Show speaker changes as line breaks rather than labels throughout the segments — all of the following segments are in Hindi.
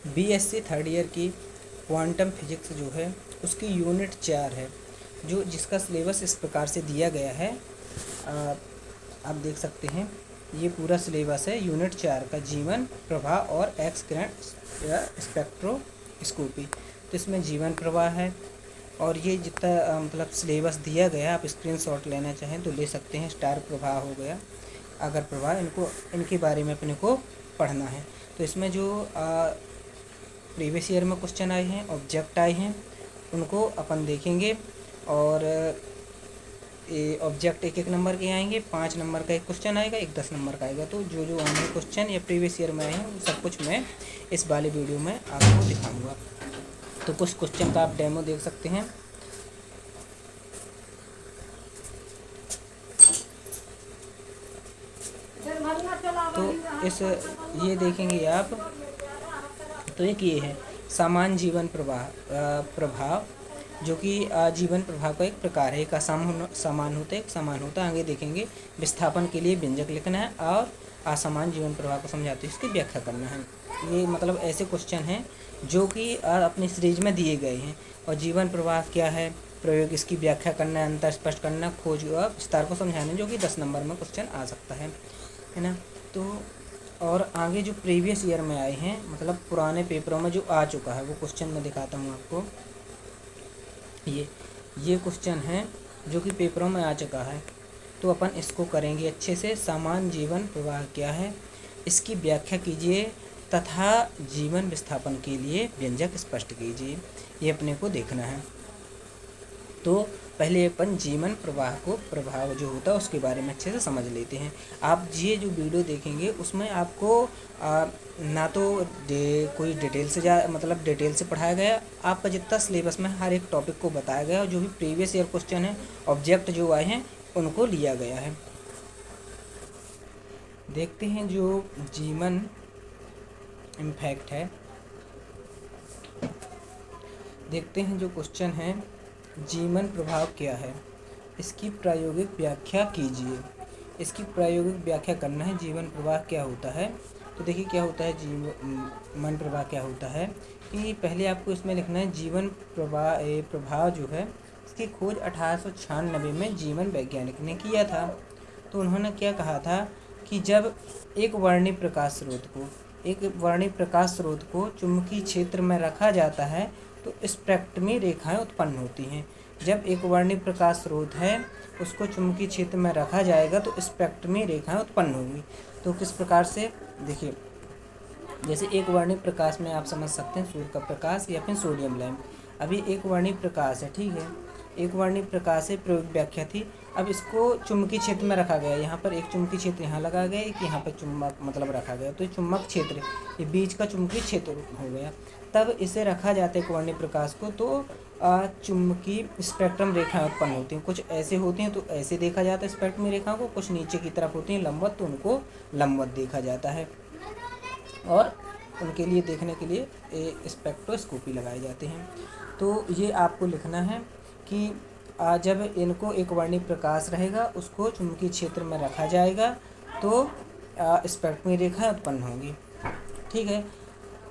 बीएससी थर्ड ईयर की क्वांटम फिजिक्स जो है उसकी यूनिट 4 है, जो जिसका सिलेबस इस प्रकार से दिया गया है। आप देख सकते हैं ये पूरा सिलेबस है यूनिट 4 का, जीवन प्रवाह और एक्स किरण या स्पेक्ट्रोस्कोपी। तो इसमें जीवन प्रवाह है और ये जितना मतलब सिलेबस दिया गया है, आप स्क्रीनशॉट लेना चाहें तो ले सकते हैं। स्टार प्रवाह हो गया, अगर प्रवाह, इनके बारे में अपने को पढ़ना है। तो इसमें जो प्रीवियस ईयर में क्वेश्चन आए हैं, ऑब्जेक्ट आए हैं, उनको अपन देखेंगे। और ऑब्जेक्ट एक एक नंबर के आएंगे, 5 नंबर का एक क्वेश्चन आएगा, एक 10 नंबर का आएगा। तो जो जो आने क्वेश्चन या प्रीवियस ईयर में आए हैं सब कुछ मैं इस वाले वीडियो में आपको दिखाऊंगा। तो कुछ क्वेश्चन का आप डेमो देख सकते हैं। तो ये देखेंगे आप, तो एक ये है समान जीवन प्रभाव, जो कि जीवन प्रभाव का एक प्रकार है। एक समान होता है, एक समान होता है। आगे देखेंगे विस्थापन के लिए व्यंजक लिखना है और असमान जीवन प्रभाव को समझाते इसकी व्याख्या करना है। ये मतलब ऐसे क्वेश्चन हैं जो कि अपनी सीरीज में दिए गए हैं। और जीवन प्रवाह क्या है, प्रयोग, इसकी व्याख्या करना है, अंतर स्पष्ट करना, खोज और विस्तार को समझाना, जो कि 10 नंबर में क्वेश्चन आ सकता है ना। तो और आगे जो प्रीवियस ईयर में आए हैं, मतलब पुराने पेपरों में जो आ चुका है, वो क्वेश्चन मैं दिखाता हूँ आपको। ये क्वेश्चन है जो कि पेपरों में आ चुका है, तो अपन इसको करेंगे अच्छे से। समान जीवन प्रवाह क्या है, इसकी व्याख्या कीजिए तथा जीवन विस्थापन के लिए व्यंजक स्पष्ट कीजिए, ये अपने को देखना है। तो पहले अपन जीवन प्रवाह को, प्रभाव जो होता है उसके बारे में अच्छे से समझ लेते हैं। आप ये जो वीडियो देखेंगे उसमें आपको ना तो कोई डिटेल से मतलब डिटेल से पढ़ाया गया, आपका जितना सिलेबस में हर एक टॉपिक को बताया गया, और जो भी प्रीवियस ईयर क्वेश्चन है, ऑब्जेक्ट जो आए हैं, उनको लिया गया है। देखते हैं जो जीवन इम्पैक्ट है, देखते हैं जो क्वेश्चन है, जीवन प्रभाव क्या है, इसकी प्रायोगिक व्याख्या कीजिए। इसकी प्रायोगिक व्याख्या करना है, जीवन प्रवाह क्या होता है। तो देखिए क्या होता है जीवन प्रवाह क्या होता है, कि पहले आपको इसमें लिखना है जीवन प्रभाव जो है, इसकी खोज 1896 में जीवन वैज्ञानिक ने किया था। तो उन्होंने क्या कहा था कि जब एक वर्णीय प्रकाश स्रोत को चुंबकीय क्षेत्र में रखा जाता है तो स्पेक्ट्रमी रेखाएं उत्पन्न होती हैं। जब एक वर्णीय प्रकाश स्रोत है उसको चुंबकीय क्षेत्र में रखा जाएगा तो स्पेक्ट्रमी रेखाएं उत्पन्न होंगी। तो किस प्रकार से, देखिए जैसे एक वर्णीय प्रकाश में आप समझ सकते हैं सूर्य का प्रकाश या फिर सोडियम लैंप। अभी एक वर्णीय प्रकाश है, ठीक है, एक वर्णीय प्रकाश है, प्रयोग व्याख्या थी। अब इसको चुंबकीय क्षेत्र में रखा गया, यहाँ पर एक चुंबकीय क्षेत्र यहाँ लगा गया, एक यहाँ पर चुंबक मतलब रखा गया, तो चुंबक क्षेत्र, ये बीच का चुंबकीय क्षेत्र हो गया। तब इसे रखा जाता है एक वर्णीय प्रकाश को, तो चुंबकीय स्पेक्ट्रम रेखाएं उत्पन्न होती हैं। कुछ ऐसे होती हैं तो ऐसे देखा जाता है स्पेक्ट्रम रेखा को, कुछ नीचे की तरफ होती हैं लंबवत, तो उनको लंबवत देखा जाता है। और उनके लिए देखने के लिए स्पेक्ट्रोस्कोपी लगाए जाते हैं। तो ये आपको लिखना है कि जब इनको एक वर्णीय प्रकाश रहेगा उसको चुंबकीय क्षेत्र में रखा जाएगा तो स्पेक्ट्रमी रेखाएं उत्पन्न होंगी, ठीक है,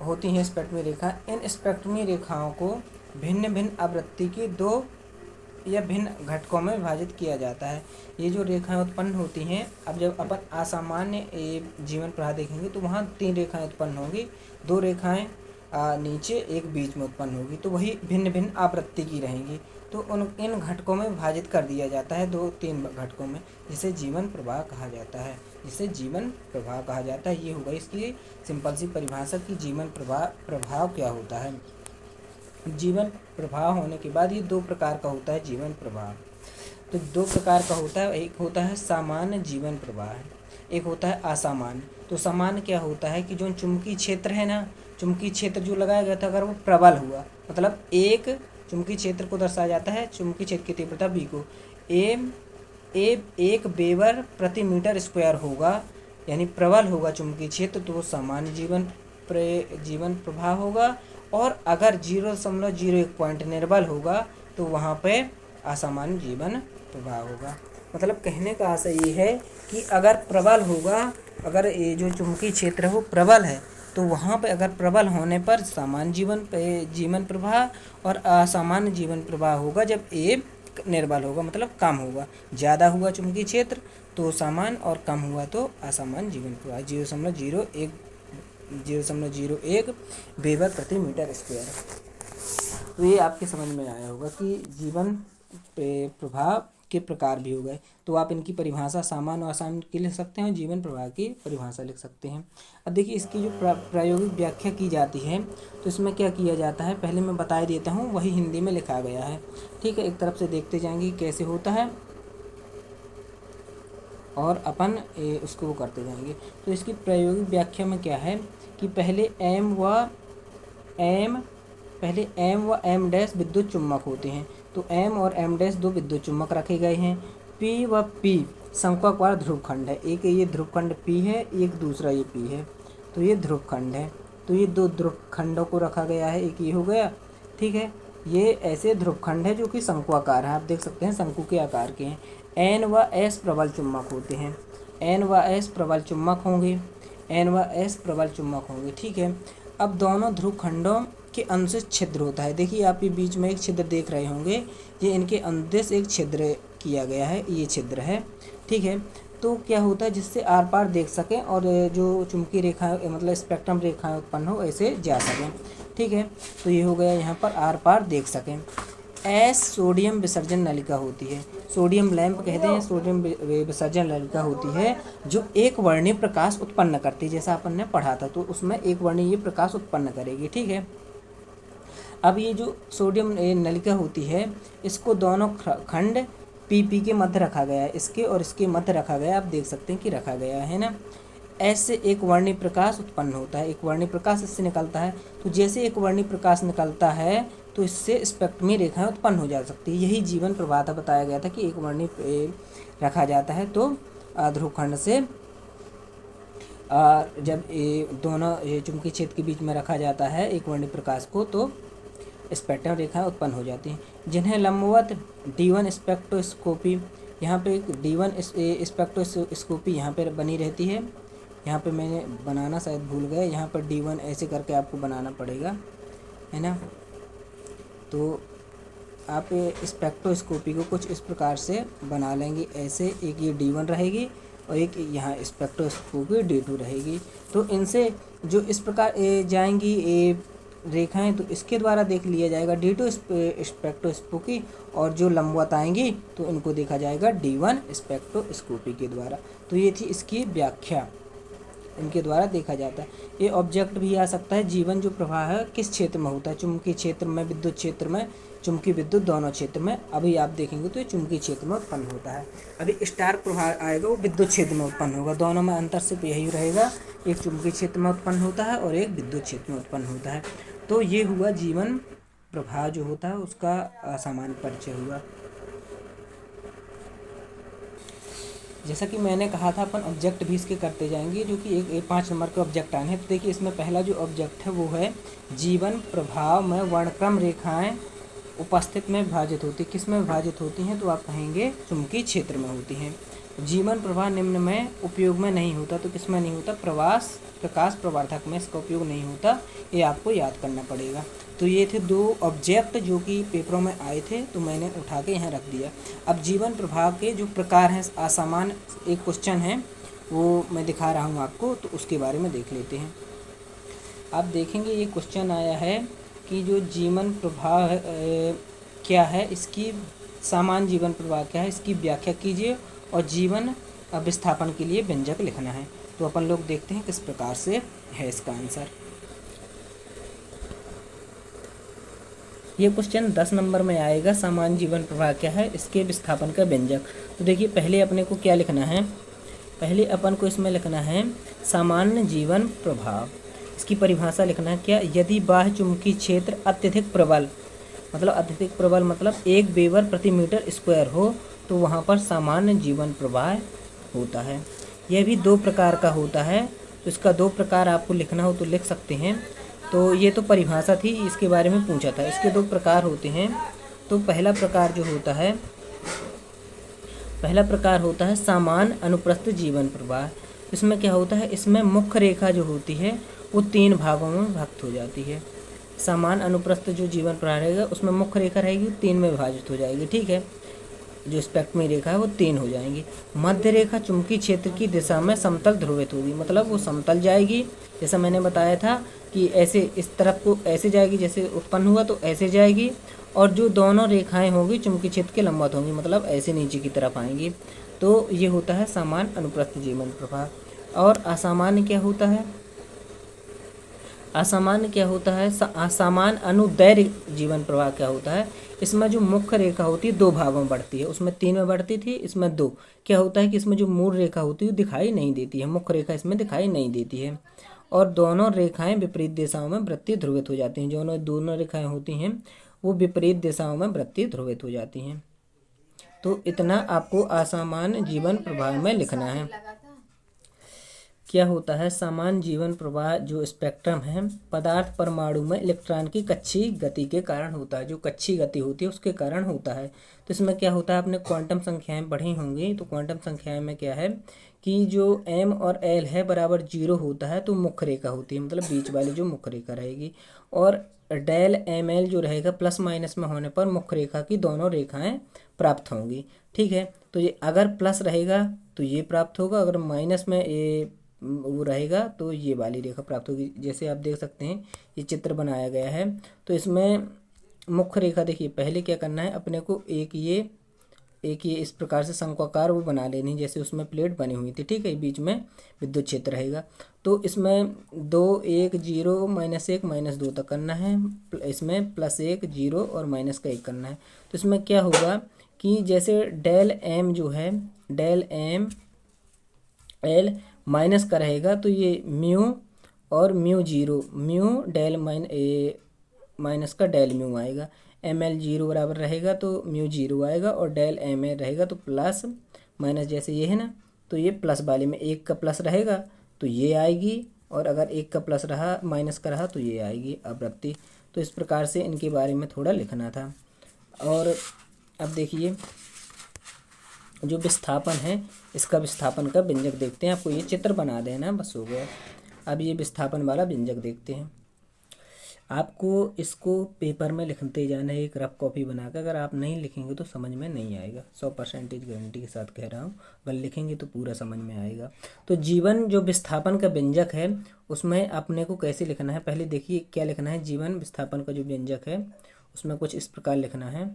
होती हैं स्पेक्ट्रमी रेखा। इन स्पेक्ट्रमी रेखाओं को भिन्न भिन्न आवृत्ति की 2 या भिन्न घटकों में विभाजित किया जाता है। ये जो रेखाएं उत्पन्न होती हैं, अब जब अपन असामान्य जीवन प्रवाह देखेंगे तो वहाँ 3 रेखाएं उत्पन्न होंगी, 2 रेखाएं नीचे, एक बीच में उत्पन्न होगी, तो वही भिन्न भिन्न आवृत्ति की रहेंगी। तो इन घटकों में विभाजित कर दिया जाता है 2-3 घटकों में, जिसे जीवन प्रवाह कहा जाता है, जिसे जीवन प्रवाह कहा जाता है। ये होगा इसकी सिंपल सी परिभाषा कि जीवन प्रभाव क्या होता है। जीवन प्रभाव होने के बाद ये 2 प्रकार का होता है जीवन प्रवाह। तो 2 प्रकार का होता है, एक होता है सामान्य जीवन प्रवाह, एक होता है असामान्य। तो सामान्य क्या होता है कि जो चुंबकीय क्षेत्र है ना, चुंबकीय क्षेत्र जो लगाया गया था अगर वो प्रबल हुआ, मतलब एक चुंबकीय क्षेत्र को दर्शाया जाता है, चुंबकीय क्षेत्र की तीव्रता बी को एक वेबर प्रति मीटर स्क्वायर होगा, यानी प्रबल होगा चुंबकीय क्षेत्र, तो वो सामान्य जीवन प्रभाव होगा। और अगर 0.01 पॉइंट निर्बल होगा तो वहाँ पे असामान्य जीवन प्रभाव होगा। मतलब कहने का आशय ये है कि अगर प्रबल होगा, अगर ये जो चुंबकीय क्षेत्र है वो प्रबल है, तो वहाँ पे अगर प्रबल होने पर सामान्य जीवन प्रवाह और असामान्य जीवन प्रवाह होगा जब ए निर्बल होगा, मतलब कम होगा। ज़्यादा हुआ चुंबकीय क्षेत्र तो सामान्य और कम हुआ तो असामान्य जीवन प्रवाह। 0.01 वेबर प्रति मीटर स्क्वायर। तो ये आपके समझ में आया होगा कि जीवन प्रवाह के प्रकार भी हो गए। तो आप इनकी परिभाषा सामान्य और असामान्य की लिख सकते हैं और जीवन प्रवाह की परिभाषा लिख सकते हैं। अब देखिए इसकी जो प्रायोगिक व्याख्या की जाती है तो इसमें क्या किया जाता है, पहले मैं बता देता हूँ, वही हिंदी में लिखा गया है। ठीक है, एक तरफ से देखते जाएंगे कैसे होता है और अपन उसको वो करते जाएंगे। तो इसकी प्रायोगिक व्याख्या में क्या है कि पहले एम व एम डैश विद्युत चुम्बक होते हैं। तो एम और एम डैश दो विद्युत चुम्बक रखे गए हैं। पी व पी शंक्वाकार ध्रुवखंड है। एक ये ध्रुवखंड पी है, एक दूसरा ये पी है, तो ये ध्रुवखंड है। तो ये दो ध्रुवखंडों को रखा गया है, एक ये हो गया। ठीक है, ये ऐसे ध्रुवखंड है जो कि शंक्वाकार है, आप देख सकते हैं शंकु के आकार के हैं। एन व एस प्रबल चुम्बक होते हैं, एन व एस प्रबल चुम्बक होंगे, एन व एस प्रबल चुम्बक होंगे। ठीक है, अब दोनों ध्रुवखंडों के अंश छिद्र होता है। देखिए आप ये बीच में एक छिद्र देख रहे होंगे, ये इनके अंश एक छिद्र किया गया है, ये छिद्र है। ठीक है, तो क्या होता है जिससे आर पार देख सकें और जो चुंबकीय रेखाएं मतलब स्पेक्ट्रम रेखाएं उत्पन्न हो ऐसे जा सकें। ठीक है, तो ये हो गया यहाँ पर आर पार देख सकें। एस सोडियम विसर्जन नलिका होती है, सोडियम लैंप कहते हैं, सोडियम विसर्जन नलिका होती है जो एक वर्णीय प्रकाश उत्पन्न करती है, जैसा अपन ने पढ़ा था। तो उसमें एक वर्णीय प्रकाश उत्पन्न करेगी। ठीक है, अब ये जो सोडियम नलिका होती है इसको दोनों खंड पी के मध्य रखा गया है, इसके और इसके मध्य रखा गया है, आप देख सकते हैं कि रखा गया है ना। ऐसे एक वर्णीय प्रकाश उत्पन्न होता है, एक वर्णीय प्रकाश इससे निकलता है। तो जैसे एक वर्णीय प्रकाश निकलता है तो इससे स्पेक्ट्रमी रेखाएं उत्पन्न हो जा सकती है। यही जीवन प्रवाह था, बताया गया था कि एक वर्णीय रखा जाता है तो ध्रुवखंड से जब दोनों चुंबकीय क्षेत्र के बीच में रखा जाता है एक वर्णीय प्रकाश को तो स्पेक्ट्रम रेखाएं उत्पन्न हो जाती हैं, जिन्हें लंबवत D1 स्पेक्ट्रोस्कोपी, यहाँ पे एक D1 स्पेक्ट्रोस्कोपी यहाँ पे बनी रहती है। यहाँ पे मैंने बनाना शायद भूल गए, यहाँ पर D1 ऐसे करके आपको बनाना पड़ेगा, है ना। तो आप स्पेक्ट्रोस्कोपी को कुछ इस प्रकार से बना लेंगे, ऐसे एक ये D1 रहेगी और एक यहाँ स्पेक्ट्रोस्कोपी D2 रहेगी। तो इनसे जो इस प्रकार जाएंगी रेखाएं तो इसके द्वारा देख लिया जाएगा D2 स्पेक्ट्रोस्कोपी, और जो लंबवत आएंगी तो इनको देखा जाएगा D1 स्पेक्ट्रोस्कोपी के द्वारा। तो ये थी इसकी व्याख्या, इनके द्वारा देखा जाता है। ये ऑब्जेक्ट भी आ सकता है। जीवन जो प्रवाह है किस क्षेत्र में होता है, चुंबकीय क्षेत्र में, विद्युत क्षेत्र में, चुंबकीय विद्युत दोनों क्षेत्र में। अभी आप देखेंगे तो ये चुंबकीय क्षेत्र में उत्पन्न होता है। अभी स्टार प्रवाह आएगा वो विद्युत क्षेत्र में उत्पन्न होगा। दोनों में अंतर सिर्फ यही रहेगा, एक चुंबकीय क्षेत्र में उत्पन्न होता है और एक विद्युत क्षेत्र में उत्पन्न होता है। तो ये हुआ जीवन प्रवाह जो होता है उसका सामान्य परिचय हुआ। जैसा कि मैंने कहा था अपन ऑब्जेक्ट भी इसके करते जाएंगे, जो कि एक 5 नंबर के ऑब्जेक्ट आए हैं। तो देखिए इसमें पहला जो ऑब्जेक्ट है वो है जीवन प्रवाह में वर्णक्रम रेखाएं उपस्थित में विभाजित होती। किस में विभाजित होती हैं, तो आप कहेंगे चुंबकीय क्षेत्र में होती हैं। जीवन प्रवाह निम्न में उपयोग में नहीं होता, तो किस में नहीं होता, प्रकाश प्रवर्धक में इसका उपयोग नहीं होता, ये आपको याद करना पड़ेगा। तो ये थे 2 ऑब्जेक्ट जो कि पेपरों में आए थे, तो मैंने उठा के यहाँ रख दिया। अब जीवन प्रवाह के जो प्रकार हैं असामान्य, एक क्वेश्चन है वो मैं दिखा रहा हूँ आपको, तो उसके बारे में देख लेते हैं। आप देखेंगे ये क्वेश्चन आया है कि जो जीवन प्रवाह क्या है, इसकी सामान्य जीवन प्रवाह क्या है, इसकी व्याख्या कीजिए और जीवन विस्थापन के लिए व्यंजक लिखना है। तो अपन लोग देखते हैं किस प्रकार से है इसका आंसर। ये क्वेश्चन 10 नंबर में आएगा, सामान्य जीवन प्रवाह क्या है, इसके विस्थापन का व्यंजक। तो देखिए पहले अपने को क्या लिखना है, पहले अपन को इसमें लिखना है सामान्य जीवन प्रवाह। इसकी परिभाषा लिखना है क्या, यदि बाह्य चुंबकीय क्षेत्र अत्यधिक प्रबल, मतलब 1 वेबर प्रति मीटर स्क्वायर हो तो वहाँ पर सामान्य जीवन प्रवाह होता है। यह भी 2 प्रकार का होता है, तो इसका 2 प्रकार आपको लिखना हो तो लिख सकते हैं। तो ये तो परिभाषा थी, इसके बारे में पूछा था। इसके 2 प्रकार होते हैं। तो पहला प्रकार होता है सामान्य अनुप्रस्थ जीवन प्रवाह। इसमें क्या होता है, इसमें मुख्य रेखा जो होती है वो 3 भागों में विभक्त हो जाती है। समान अनुप्रस्थ जो जीवन प्रवाह रहेगा उसमें मुख्य रेखा रहेगी 3 में विभाजित हो जाएगी, ठीक है। जो स्पेक्ट्रमी रेखा है वो 3 हो जाएंगी। मध्य रेखा चुंबकीय क्षेत्र की दिशा में समतल ध्रुवित होगी, मतलब वो समतल जाएगी, जैसा मैंने बताया था कि ऐसे इस तरफ को ऐसे जाएगी, जैसे उत्पन्न हुआ तो ऐसे जाएगी, और जो दोनों रेखाएं होंगी चुंबकीय क्षेत्र के लंबवत होंगी, मतलब ऐसे नीचे की तरफ आएंगी। तो ये होता है समान अनुप्रस्थ जीवन प्रवाह। और असामान्य क्या होता है? असामान्य क्या होता है? असामान्य अनुदैर्घ्य जीवन प्रवाह क्या होता है? इसमें जो मुख्य रेखा होती है 2 भागों में बढ़ती है, उसमें 3 में बढ़ती थी, इसमें 2। क्या होता है कि इसमें जो मूल रेखा होती है दिखाई नहीं देती है, मुख्य रेखा इसमें दिखाई नहीं देती है, और दोनों रेखाएं विपरीत दिशाओं में वृत्तीय ध्रुवित हो जाती हैं। दोनों रेखाएं होती हैं वो विपरीत दिशाओं में वृत्तीय ध्रुवित हो जाती हैं। तो इतना आपको असामान्य जीवन प्रवाह में लिखना है। क्या होता है? समान जीवन प्रवाह जो स्पेक्ट्रम है पदार्थ परमाणु में इलेक्ट्रॉन की कक्षीय गति के कारण होता है, जो कक्षीय गति होती है उसके कारण होता है। तो इसमें क्या होता है, आपने क्वांटम संख्याएं पढ़ी होंगी, तो क्वांटम संख्याएं में क्या है कि जो m और l है बराबर 0 होता है तो मुख्य रेखा होती है, मतलब बीच वाली जो मुख्य रेखा रहेगी, और डेल एम एल जो रहेगा प्लस माइनस में होने पर मुख्य रेखा की दोनों रेखाएं प्राप्त होंगी, ठीक है। तो ये अगर प्लस रहेगा तो ये प्राप्त होगा, अगर माइनस में ये वो रहेगा तो ये वाली रेखा प्राप्त होगी। जैसे आप देख सकते हैं ये चित्र बनाया गया है, तो इसमें मुख्य रेखा देखिए, पहले क्या करना है अपने को, एक ये इस प्रकार से शंक्वाकार वो बना लेनी, जैसे उसमें प्लेट बनी हुई थी, ठीक है, बीच में विद्युत क्षेत्र रहेगा। तो इसमें 2 1 0 -1 -2 तक करना है, इसमें +1 0 और -1 करना है। तो इसमें क्या होगा कि जैसे डेल एम जो है, डेल एम एल माइनस का रहेगा तो ये म्यू और म्यू 0, म्यू डेल माइनस का डेल म्यू आएगा, एम एल 0 बराबर रहेगा तो म्यू 0 आएगा, और डेल एम एल रहेगा तो प्लस माइनस, जैसे ये है ना, तो ये प्लस वाले में 1 का प्लस रहेगा तो ये आएगी, और अगर 1 का प्लस रहा माइनस का रहा तो ये आएगी आवृत्ति। तो इस प्रकार से इनके बारे में थोड़ा लिखना था। और अब देखिए जो विस्थापन है, इसका विस्थापन का व्यंजक देखते हैं। आपको ये चित्र बना देना बस, हो गया। अब ये विस्थापन वाला व्यंजक देखते हैं। आपको इसको पेपर में लिखते जाना है, एक रफ कॉपी बनाकर। अगर आप नहीं लिखेंगे तो समझ में नहीं आएगा, 100% गारंटी के साथ कह रहा हूँ। अगर लिखेंगे तो पूरा समझ में आएगा। तो जीवन जो विस्थापन का व्यंजक है उसमें अपने को कैसे लिखना है, पहले देखिए क्या लिखना है। जीवन विस्थापन का जो व्यंजक है उसमें कुछ इस प्रकार लिखना है।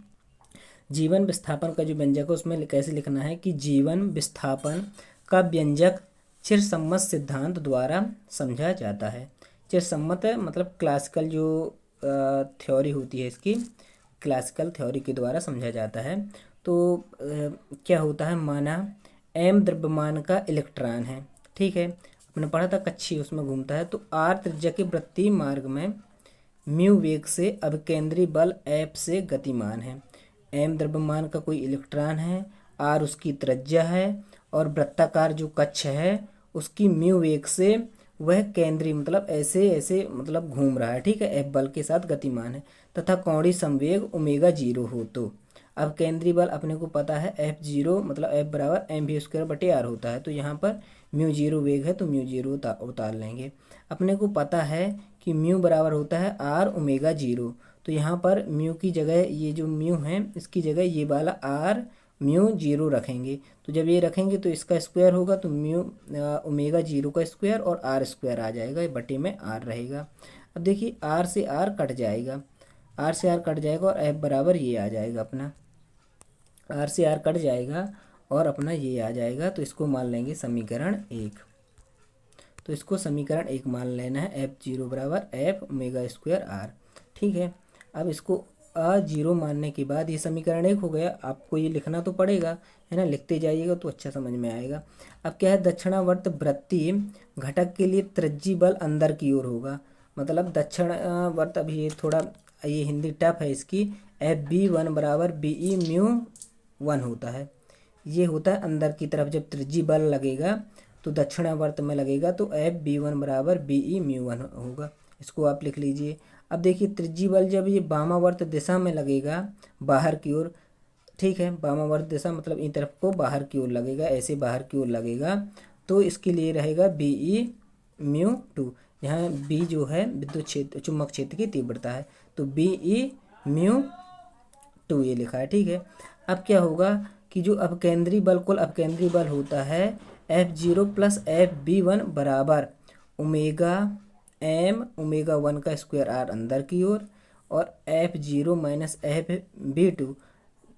जीवन विस्थापन का जो व्यंजक है उसमें कैसे लिखना है कि जीवन विस्थापन का व्यंजक चिरसम्मत सिद्धांत द्वारा समझा जाता है। चिरसम्मत मतलब क्लासिकल जो थ्योरी होती है इसकी, क्लासिकल थ्योरी के द्वारा समझा जाता है। तो क्या होता है, माना m द्रव्यमान का इलेक्ट्रॉन है, ठीक है, अपने पढ़ा था कक्षीय, उसमें घूमता है। तो r त्रिज्या के वृत्तीय मार्ग में म्यू वेग से अभिकेंद्री बल F से गतिमान है। m द्रव्यमान का कोई इलेक्ट्रॉन है, r उसकी त्रिज्या है, और वृत्ताकार जो कक्ष है उसकी म्यू वेग से वह केंद्रीय मतलब ऐसे ऐसे मतलब घूम रहा है, ठीक है, F बल के साथ गतिमान है, तथा कोणीय संवेग ओमेगा 0 हो। तो अब केंद्रीय बल अपने को पता है F0 मतलब F बराबर mv²/r होता है। तो यहाँ पर म्यू 0 वेग है तो म्यू 0 उतार लेंगे। अपने को पता है कि म्यू बराबर होता है r ओमेगा 0, तो यहाँ पर म्यू की जगह ये जो म्यू है इसकी जगह ये वाला r म्यू 0 रखेंगे। तो जब ये रखेंगे तो इसका स्क्वायर होगा, तो म्यू ओमेगा 0 का स्क्वायर और r स्क्वायर आ जाएगा, बटे में r रहेगा। अब देखिए r से r कट जाएगा, r से r कट जाएगा और f बराबर ये आ जाएगा अपना, r से r कट जाएगा और अपना ये आ जाएगा। तो इसको मान लेंगे समीकरण 1। तो इसको समीकरण 1 मान लेना है, F0 बराबर f ओमेगा स्क्वायर r, ठीक है। अब इसको A0 मानने के बाद ये समीकरण 1 हो गया। आपको ये लिखना तो पड़ेगा, है ना, लिखते जाइएगा तो अच्छा समझ में आएगा। अब क्या है, दक्षिणावर्त वृत्तीय घटक के लिए त्रिज्यी बल अंदर की ओर होगा, मतलब दक्षिणावर्त, अब ये थोड़ा ये हिंदी टफ है इसकी, FB1 बराबर BE म्यू 1 होता है। ये होता है अंदर की तरफ, जब त्रिज्यी बल लगेगा तो दक्षिणावर्त में लगेगा तो FB1 बराबर BE म्यू 1 होगा। इसको आप लिख लीजिए। अब देखिए त्रिज्यी बल जब ये वामावर्त दिशा में लगेगा बाहर की ओर, ठीक है, वामावर्त दिशा मतलब इन तरफ को बाहर की ओर लगेगा, ऐसे बाहर की ओर लगेगा, तो इसके लिए रहेगा BE म्यू 2। यहाँ बी जो है विद्युत क्षेत्र चुंबक क्षेत्र की तीव्रता है, तो बी ई म्यू टू ये लिखा है। ठीक है, अब क्या होगा कि जो अपकेंद्री बल कुल अपकेंद्री बल होता है F0 प्लस FB1 बराबर ओमेगा एम ओमेगा 1 का स्क्वायर आर अंदर की ओर और F0 माइनस FB2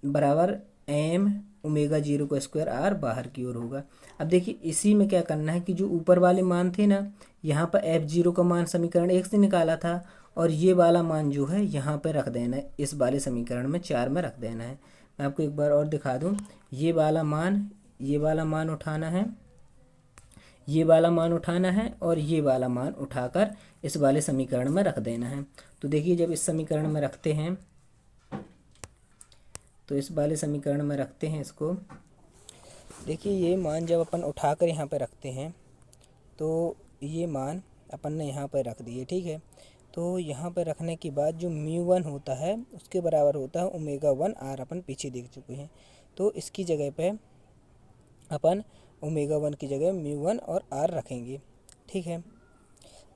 बराबर एम ओमेगा 0 का स्क्वायर आर बाहर की ओर होगा। अब देखिए इसी में क्या करना है कि जो ऊपर वाले मान थे ना, यहाँ पर F0 का मान समीकरण 1 से निकाला था और ये वाला मान जो है यहाँ पे रख देना है, इस वाले समीकरण में 4 में रख देना है। मैं आपको एक बार और दिखा दूँ, ये वाला मान उठाना है, ये वाला मान उठाना है और ये वाला मान उठाकर इस वाले समीकरण में रख देना है। तो देखिए जब इस समीकरण में रखते हैं तो इस वाले समीकरण में रखते हैं इसको, देखिए ये मान जब अपन उठाकर यहाँ पे रखते हैं तो ये मान अपन ने यहाँ पे रख दिए। ठीक है, तो यहाँ पे रखने के बाद जो μ1 होता है उसके बराबर होता है ओमेगा 1 आर, अपन पीछे देख चुके हैं। तो इसकी जगह पे अपन ओमेगा 1 की जगह μ1 और आर रखेंगे। ठीक है,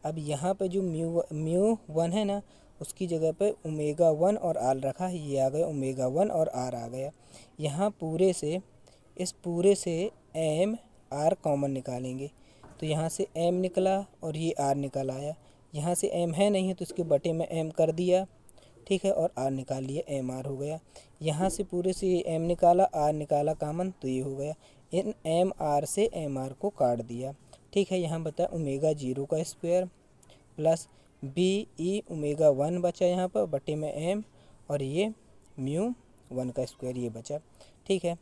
अब यहाँ पे जो μ1 है ना उसकी जगह पे ओमेगा 1 और आर रखा है, ये आ गया ओमेगा 1 और आर आ गया। यहाँ इस पूरे से एम आर कॉमन निकालेंगे, तो यहाँ से एम निकला और ये आर निकल आया। यहाँ से एम है नहीं है तो इसके बटे में एम कर दिया। ठीक है, और आर निकाल लिया, एम आर हो गया। यहाँ से पूरे से ये एम निकाला, आर निकाला कॉमन, तो ये हो गया। इन एम आर से एम आर को काट दिया। ठीक है, यहाँ बता ओमेगा 0 का square plus B E omega 1 बचा यहाँ पर बटे में एम और ये μ1 का स्क्वायर ये बचा। ठीक है,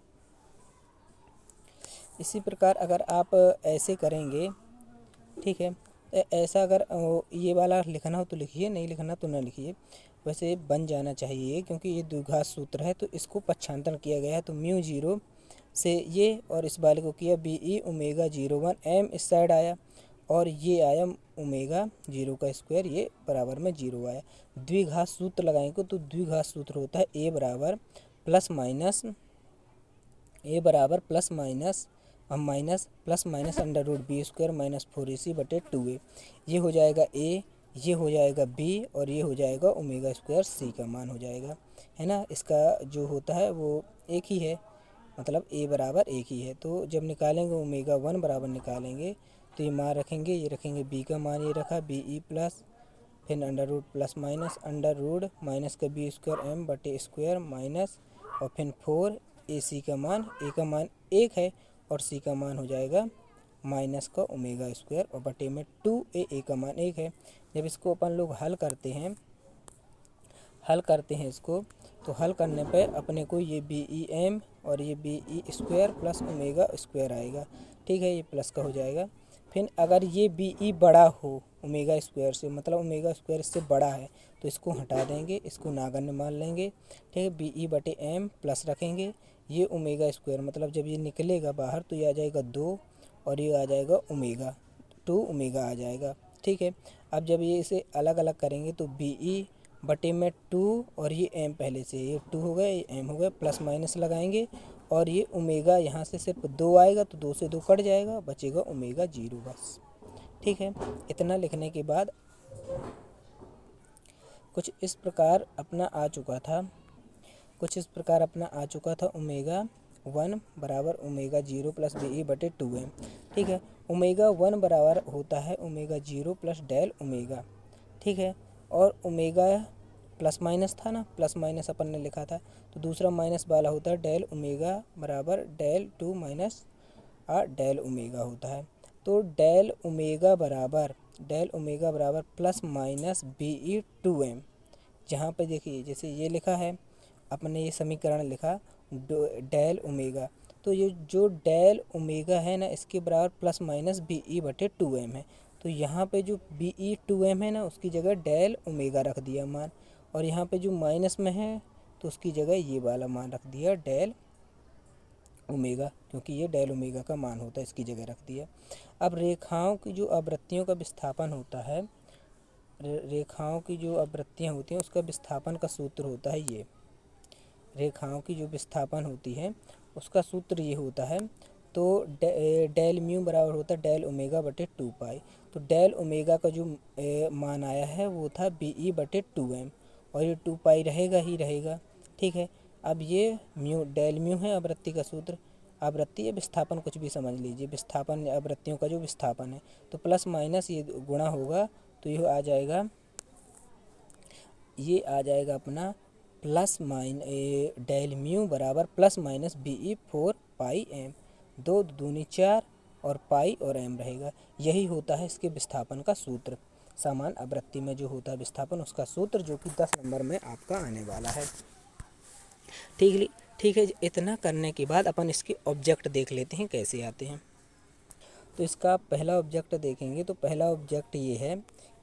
इसी प्रकार अगर आप ऐसे करेंगे, ठीक है, ऐसा अगर ये वाला लिखना हो तो लिखिए, नहीं लिखना तो ना लिखिए, वैसे बन जाना चाहिए क्योंकि ये द्विघात सूत्र है तो इसको पक्षांतरण किया गया है। तो μ0 से ये और इस वाले को किया बी ई ओमेगा 0 1 एम इस साइड आया और ये आया ओमेगा 0 का स्क्वायर, ये बराबर में 0 आया। द्विघात सूत्र लगाएंगे तो द्विघात सूत्र होता है ए बराबर plus minus under root B square minus 4ac बटे 2a। ये हो जाएगा a, ये हो जाएगा b और ये हो जाएगा ओमेगा स्क्वायर c का मान हो जाएगा, है ना। इसका जो होता है वो एक ही है, मतलब a बराबर एक ही है। तो जब निकालेंगे ओमेगा 1 बराबर निकालेंगे तो ये मान रखेंगे, ये रखेंगे b का मान, ये रखा बी ई प्लस फिर under root plus minus under root minus का बी स्क्वायर एम बटे स्क्वायर माइनस और फिर 4ac का मान, a का मान 1 है और c का मान हो जाएगा माइनस का ओमेगा स्क्वायर और बटे में 2a का मान 1 है। जब इसको अपन लोग हल करते हैं इसको, तो हल करने पे अपने को ये बी ई एम और ये B E square plus omega square आएगा। ठीक है, ये प्लस का हो जाएगा। फिर अगर ये बी ई बड़ा हो ओमेगा स्क्वायर से, मतलब ओमेगा स्क्वायर इससे बड़ा है, तो इसको हटा देंगे, इसको नागण्य मान लेंगे। ठीक है, बी ई बटे एम प्लस रखेंगे, ये ओमेगा स्क्वायर मतलब जब ये निकलेगा बाहर तो ये आ जाएगा 2 और ये आ जाएगा ओमेगा 2 ओमेगा आ जाएगा। ठीक है, अब जब ये इसे अलग अलग करेंगे तो बी ई बटे में 2 और ये एम पहले से ये 2 हो गया, ये एम हो गया, प्लस माइनस लगाएंगे और ये ओमेगा यहाँ से सिर्फ 2 आएगा तो 2 से 2 कट जाएगा, बचेगा ओमेगा 0 बस। ठीक है, इतना लिखने के बाद कुछ इस प्रकार अपना आ चुका था ओमेगा 1 बराबर ओमेगा 0 प्लस बी ई बटे 2m। ठीक है, ओमेगा 1 बराबर होता है ओमेगा 0 प्लस डेल ओमेगा। ठीक है, और ओमेगा प्लस माइनस था ना, प्लस माइनस अपन ने लिखा था, तो दूसरा माइनस वाला होता है डेल ओमेगा बराबर डेल 2 माइनस डेल ओमेगा होता है। तो डेल ओमेगा बराबर plus minus B E 2m। जहाँ पे देखिए जैसे ये लिखा है, अपने ये समीकरण लिखा डेल ओमेगा, तो ये जो डेल ओमेगा है ना इसके बराबर प्लस माइनस बी ई बटे 2m है। तो यहाँ पे जो बी ई 2m है ना उसकी जगह डेल ओमेगा रख दिया मान, और यहाँ पे जो माइनस में है तो उसकी जगह ये वाला मान रख दिया डेल ओमेगा, क्योंकि ये डेल ओमेगा का मान होता है, इसकी जगह रख दिया। अब रेखाओं की जो आवृत्तियों का विस्थापन होता है, रेखाओं की जो आवृत्तियाँ होती हैं उसका विस्थापन का सूत्र होता है ये। रेखाओं की जो विस्थापन होती है उसका सूत्र ये होता है तो डेल म्यू बराबर होता है डेल ओमेगा बटे 2 पाई। तो डेल ओमेगा का जो मान आया है वो था BE बटे 2m, और ये 2 पाई रहेगा ही रहेगा। ठीक है, अब ये म्यू डेल म्यू है आवृत्ति का सूत्र, आवृत्ति या विस्थापन कुछ भी समझ लीजिए, विस्थापन आवृत्तियों का जो विस्थापन है, तो प्लस माइनस ये गुणा होगा तो ये आ जाएगा अपना प्लस डेल म्यू बराबर plus minus BE 4 pi m, 2 दूनी 4 और पाई और m रहेगा। यही होता है इसके विस्थापन का सूत्र, समान आवृत्ति में जो होता है विस्थापन उसका सूत्र, जो कि 10 नंबर में आपका आने वाला है। ठीक है, इतना करने के बाद अपन इसके ऑब्जेक्ट देख लेते हैं कैसे आते हैं। तो इसका पहला ऑब्जेक्ट देखेंगे तो पहला ऑब्जेक्ट ये है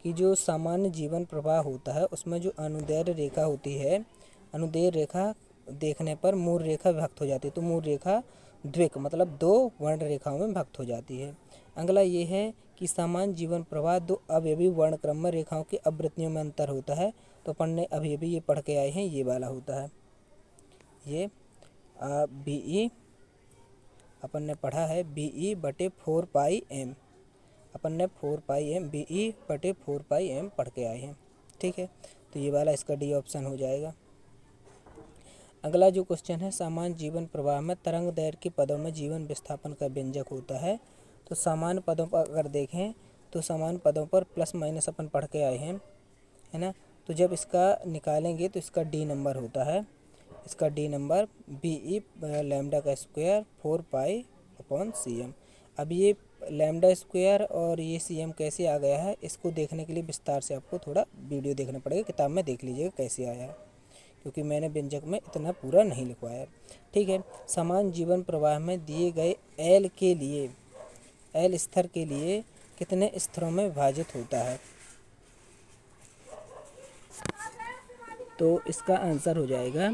कि जो सामान्य जीवन प्रवाह होता है उसमें जो अनुदैर्ध्य रेखा होती है, अनुदैर्ध्य रेखा देखने पर मूल रेखा विभक्त हो जाती है, तो मूल रेखा द्विक मतलब 2 वर्ण रेखाओं में विभक्त हो जाती है। अगला ये है कि सामान्य जीवन प्रवाह 2 अवयवी वर्ण क्रम में रेखाओं की आवृत्तियों में अंतर होता है, तो अपन ने अभी ये पढ़ के आए हैं, ये वाला होता है, ये BE अपन ने पढ़ा है BE बटे 4 पाई m, अपन ने 4 पाई m BE बटे 4 पाई m पढ़ के आए हैं। ठीक है, तो ये वाला इसका डी ऑप्शन हो जाएगा। अगला जो क्वेश्चन है, सामान्य जीवन प्रवाह में तरंग दैर्घ्य के पदों में जीवन विस्थापन का व्यंजक होता है। तो सामान्य पदों पर अगर देखें तो सामान्य पदों पर प्लस माइनस अपन पढ़ के आए हैं, है ना। तो जब इसका निकालेंगे तो इसका डी नंबर होता है, इसका डी नंबर BE लैम्डा का स्क्वायर 4 पाई/cm। अब ये लैम्डा स्क्वायर और ये cm कैसे आ गया है, इसको देखने के लिए विस्तार से आपको थोड़ा वीडियो देखना पड़ेगा, किताब में देख लीजिएगा कैसे आया है, क्योंकि मैंने व्यंजक में इतना पूरा नहीं लिखवाया। ठीक है, समान जीवन प्रवाह में दिए गए L के लिए, L स्तर के लिए कितने स्तरों में विभाजित होता है, तो इसका आंसर हो जाएगा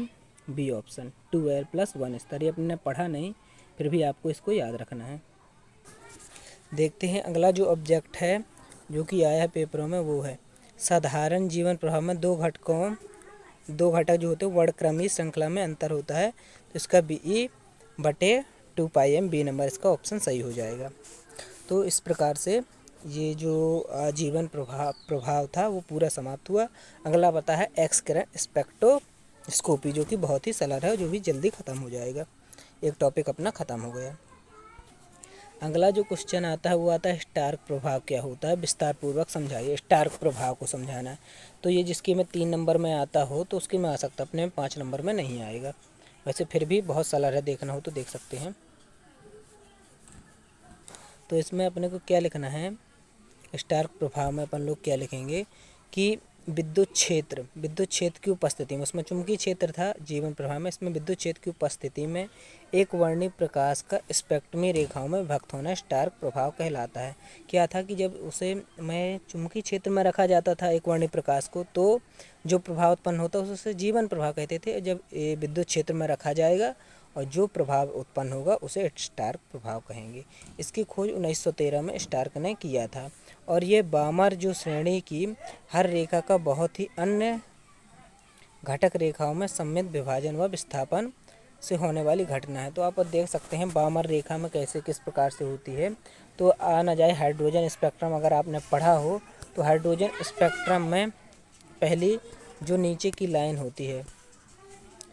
बी ऑप्शन 2L + 1 स्तर। ये अपने पढ़ा नहीं, फिर भी आपको इसको याद रखना है। देखते हैं अगला जो ऑब्जेक्ट है जो कि आया है पेपरों में, वो है साधारण जीवन प्रवाह में 2 घटक जो होते हैं वर्णक्रमीय श्रृंखला में अंतर होता है, तो इसका BE बटे 2 पाई m बी नंबर, इसका ऑप्शन सही हो जाएगा। तो इस प्रकार से ये जो जीवन प्रभाव था वो पूरा समाप्त हुआ। अगला पता है एक्स किरण स्पेक्ट्रोस्कोपी, जो कि बहुत ही सरल है, जो भी जल्दी ख़त्म हो जाएगा, एक टॉपिक अपना ख़त्म हो गया। अगला जो क्वेश्चन आता है वो आता है स्टार्क प्रभाव क्या होता है, विस्तार पूर्वक समझाइए। स्टार्क प्रभाव को समझाना है, तो ये जिसके में 3 नंबर में आता हो तो उसके में आ सकता, अपने में 5 नंबर में नहीं आएगा। वैसे फिर भी बहुत सरल है, देखना हो तो देख सकते हैं। तो इसमें अपने को क्या लिखना है, स्टार्क प्रभाव में अपन लोग क्या लिखेंगे कि विद्युत क्षेत्र की उपस्थिति में, उसमें चुंबकीय क्षेत्र था जीवन प्रभाव में, इसमें विद्युत क्षेत्र की उपस्थिति में एक वर्णीय प्रकाश का स्पेक्ट्रमी रेखाओं में विभक्त होना स्टार्क प्रभाव कहलाता है। क्या था कि जब उसे मैं चुंबकीय क्षेत्र में रखा जाता था एक वर्णीय प्रकाश को, तो जो प्रभाव उत्पन्न होता है उसे जीवन प्रभाव कहते थे। जब विद्युत क्षेत्र में रखा जाएगा और जो प्रभाव उत्पन्न होगा उसे स्टार्क प्रभाव कहेंगे। इसकी खोज 1913 में स्टार्क ने किया था, और ये बामर जो श्रेणी की हर रेखा का बहुत ही अन्य घटक रेखाओं में सम्मित विभाजन व विस्थापन से होने वाली घटना है। तो आप देख सकते हैं बामर रेखा में कैसे किस प्रकार से होती है। तो आ ना जाए हाइड्रोजन स्पेक्ट्रम, अगर आपने पढ़ा हो तो हाइड्रोजन स्पेक्ट्रम में पहली जो नीचे की लाइन होती है,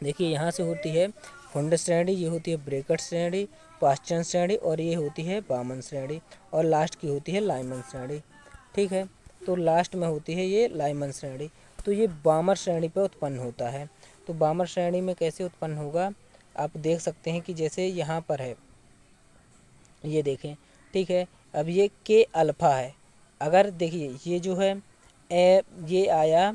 देखिए यहाँ से होती है फुंड श्रेणी, ये होती है ब्रैकेट श्रेणी, पाश्चन श्रेणी, और ये होती है बामन श्रेणी, और लास्ट की होती है लाइमन श्रेणी। ठीक है, तो लास्ट में होती है ये लाइमन श्रेणी। तो ये बामर श्रेणी पर उत्पन्न होता है। तो बामर श्रेणी में कैसे उत्पन्न होगा, आप देख सकते हैं कि जैसे यहाँ पर है, ये देखें। ठीक है, अब ये के अल्फ़ा है, अगर देखिए ये जो है ये आया